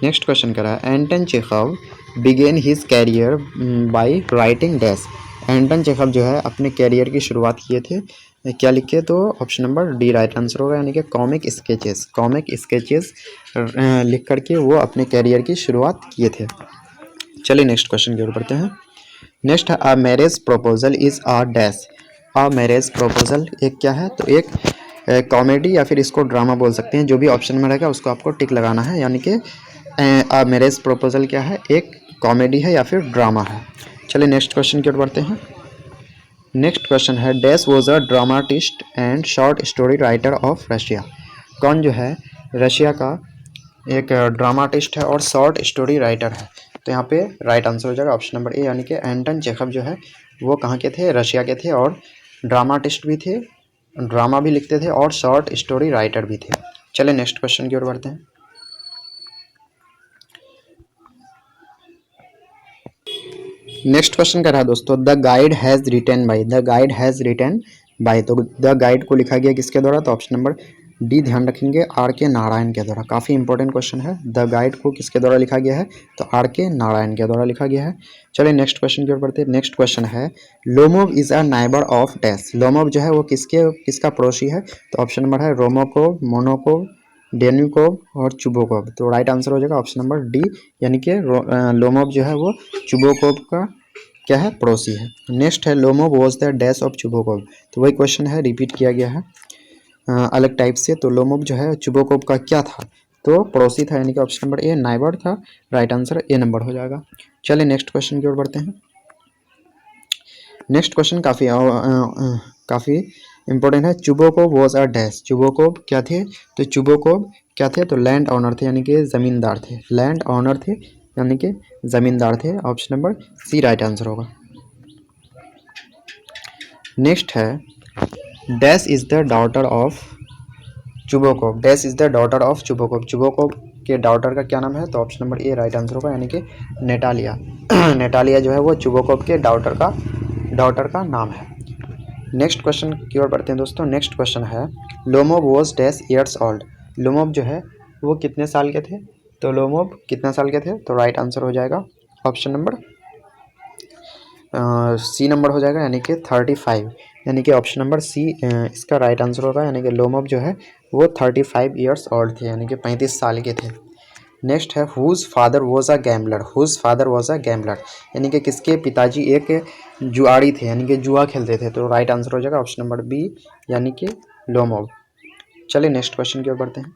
नेक्स्ट क्वेश्चन करा है, Anton Chekhov began his career by writing dash. Anton Chekhov जो है अपने कैरियर की शुरुआत किए थे क्या लिख के? तो option number D right answer होगा, यानी कि कॉमिक स्केचेस लिख करके वो अपने कैरियर की शुरुआत किए थे। चलिए नेक्स्ट क्वेश्चन की ओर बढ़ते हैं। नेक्स्ट है, अ marriage proposal is a dash. A marriage proposal एक क्या है? तो एक कॉमेडी या फिर इसको ड्रामा बोल सकते हैं, जो भी ऑप्शन में रहेगा उसको आपको टिक लगाना है, यानी कि अ मैरिज प्रपोजल क्या है? एक कॉमेडी है या फिर ड्रामा है। चलिए नेक्स्ट क्वेश्चन की ओर बढ़ते हैं। नेक्स्ट क्वेश्चन है, dash was a dramatist and short story writer of Russia. कौन जो है रशिया का एक ड्रामाटिस्ट है और शॉर्ट स्टोरी राइटर है? तो यहाँ पे राइट आंसर हो जाएगा ऑप्शन नंबर ए, यानी कि एंटन चेखव जो है वो कहाँ के थे? रशिया के थे, और ड्रामाटिस्ट भी थे, ड्रामा भी लिखते थे, और शॉर्ट स्टोरी राइटर भी थे। चलिए नेक्स्ट क्वेश्चन की ओर बढ़ते हैं। नेक्स्ट क्वेश्चन कर रहा है दोस्तों, the guide has written by, the guide has written by, तो द गाइड को लिखा गया किसके द्वारा, तो ऑप्शन नंबर डी ध्यान रखेंगे, आर के नारायण के द्वारा। काफ़ी इंपॉर्टेंट क्वेश्चन है, द गाइड को किसके द्वारा लिखा गया है, तो आर के नारायण के द्वारा लिखा गया है। चलिए नेक्स्ट क्वेश्चन की ओर बढ़ते हैं। नेक्स्ट क्वेश्चन है, Lomov is a neighbour of dash, Lomov जो है वो किसका पड़ोसी है, तो ऑप्शन नंबर है रोमोकोव, मोनोकोव, डेन्यूकोव और चुबोकोव। तो राइट आंसर हो जाएगा ऑप्शन नंबर डी, यानी कि लोमोव जो है वो चुबोकोव का क्या है, पड़ोसी है। नेक्स्ट है, Lomov was the dash of Chubukov, तो वही क्वेश्चन है, रिपीट किया गया है अलग टाइप से। तो लोमोव जो है चुबोकोव का क्या था, तो पड़ोसी था, यानी कि ऑप्शन नंबर ए नाइबर था। राइट आंसर ए नंबर हो जाएगा। चलिए नेक्स्ट क्वेश्चन की ओर बढ़ते हैं। नेक्स्ट क्वेश्चन काफ़ी इंपॉर्टेंट है, चुबोकोव वॉज अ डैश, चुबोकोव क्या थे, तो चुबोकोव क्या थे, तो लैंड ऑनर थे, यानी कि ज़मींदार थे, लैंड ऑनर थे यानी कि ज़मींदार थे। Option number C right answer होगा। नेक्स्ट है, dash is the daughter of Chubukov, dash is the daughter of Chubukov, Chubukov के डॉटर का क्या नाम है, तो option number A right answer होगा, यानी कि नेटालिया। नेटालिया जो है वो चुबोकोव के डॉटर का नाम है। नेक्स्ट क्वेश्चन की ओर बढ़ते हैं दोस्तों। नेक्स्ट क्वेश्चन है, Lomov was dash years old, Lomov जो है वो कितने साल के थे, तो लोमोव कितने साल के थे, तो राइट आंसर हो जाएगा ऑप्शन नंबर सी नंबर हो जाएगा, यानी कि 35, यानी कि ऑप्शन नंबर सी इसका राइट आंसर होगा, यानी कि लोमोव जो है वो 35 ईयर्स ओल्ड थे, यानी कि 35 साल के थे। नेक्स्ट है, whose father was a gambler, whose father was a gambler, यानी कि किसके पिताजी एक जुआड़ी थे, यानी कि जुआ खेलते थे, तो राइट आंसर हो जाएगा ऑप्शन नंबर बी, यानी कि लोमोव। चलिए नेक्स्ट क्वेश्चन की ओर बढ़ते हैं।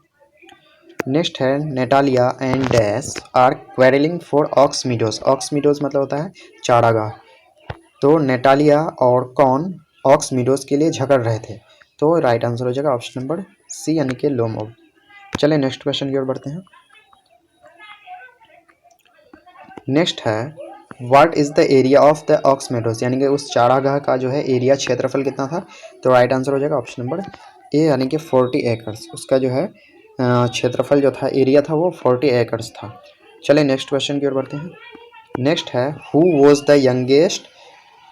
नेक्स्ट है, Natalia and dash are quarrelling for Ox Meadows, Ox Meadows मतलब होता है चारागाह, तो नेटालिया और कौन ऑक्स मीडोज के लिए झगड़ रहे थे, तो राइट आंसर हो जाएगा ऑप्शन नंबर सी, यानी कि लोमोव। चलिए नेक्स्ट क्वेश्चन की ओर बढ़ते हैं। नेक्स्ट है, what is the area of the ox meadows, यानी कि उस चारागाह का जो है एरिया क्षेत्रफल कितना था, तो राइट आंसर हो जाएगा ऑप्शन नंबर ए, यानी कि 40 एकर्स, उसका जो है क्षेत्रफल जो था, एरिया था, वो 40 एकर्स था। चलिए नेक्स्ट क्वेश्चन की ओर बढ़ते हैं। नेक्स्ट है, who was the youngest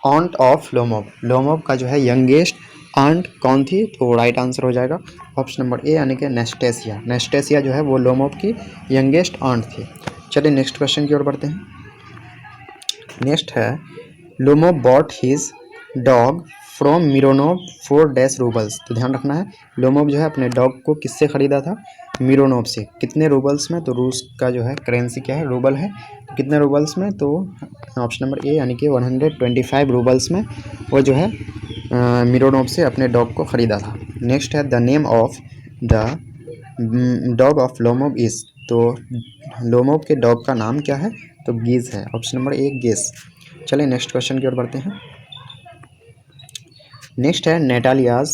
ऑन्ट of Lomov, Lomov का जो है यंगेस्ट आंट कौन थी, तो राइट आंसर हो जाएगा ऑप्शन नंबर ए, यानी कि नेस्टेसिया, नेस्टेसिया जो है वो लोमोव की यंगेस्ट आंट थी। चलिए नेक्स्ट क्वेश्चन की ओर बढ़ते हैं। नेक्स्ट है, Lomov bot his dog from Mironov for dash roubles, तो ध्यान रखना है, लोमोव जो है अपने डॉग को किससे ख़रीदा था, मिरोनोव से, कितने रूबल्स में, तो रूस का जो है करेंसी क्या है, रूबल है, तो कितने रूबल्स में, तो ऑप्शन नंबर ए, यानी कि 125 रूबल्स में वो जो है मिरोनोव से अपने डॉग को ख़रीदा था। नेक्स्ट है, the name of the dog of Lomov is, तो लोमोव के डॉग का नाम क्या है, तो गीज है, ऑप्शन नंबर ए गेस। चलिए नेक्स्ट क्वेश्चन की ओर बढ़ते हैं। नेक्स्ट है, नेटालियाज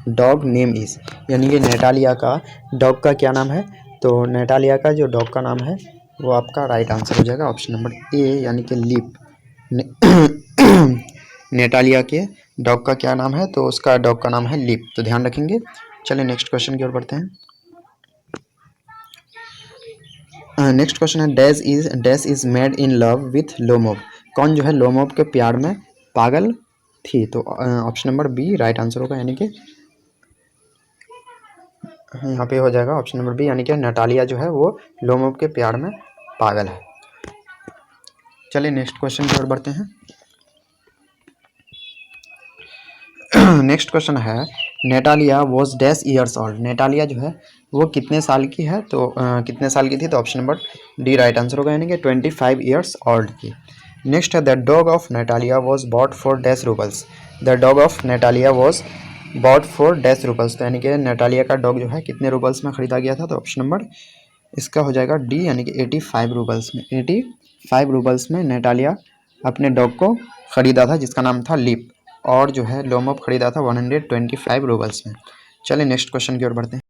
डॉग नेम इज़, यानी कि नेटालिया का डॉग का क्या नाम है, तो नेटालिया का जो डॉग का नाम है वो आपका राइट आंसर हो जाएगा ऑप्शन नंबर ए, यानी कि लीप। नेटालिया के डॉग का क्या नाम है, तो उसका डॉग का नाम है लीप, तो ध्यान रखेंगे। चलिए नेक्स्ट क्वेश्चन की ओर बढ़ते हैं। नेक्स्ट क्वेश्चन है, dash is made in love with Lomov, कौन जो है लोमोव के प्यार में पागल थी, तो option number B right answer होगा, यानी कि यहाँ पे हो जाएगा ऑप्शन नंबर बी, यानी कि नटालिया जो है वो लोमोव के प्यार में पागल है। चलिए नेक्स्ट क्वेश्चन की ओर बढ़ते हैं। नेक्स्ट क्वेश्चन है, नेटालिया वॉज डैश ईयर्स ओल्ड, नेटालिया जो है वो कितने साल की है, तो कितने साल की थी, तो option number D right answer होगा, यानी कि 25 ईयर्स ओल्ड की। नेक्स्ट है, the dog of Natalia was bought for dash roubles, the dog of Natalia was bought for dash roubles, तो यानी कि नेटालिया का डॉग जो है कितने रूबल्स में ख़रीदा गया था, तो ऑप्शन नंबर इसका हो जाएगा डी, यानी कि 85 रूबल्स में, 85 रूबल्स में नेटालिया अपने डॉग को ख़रीदा था, जिसका नाम था लीप, और जो है लोमोव खरीदा था 125 रूबल्स में। चलिए नेक्स्ट क्वेश्चन की ओर बढ़ते हैं।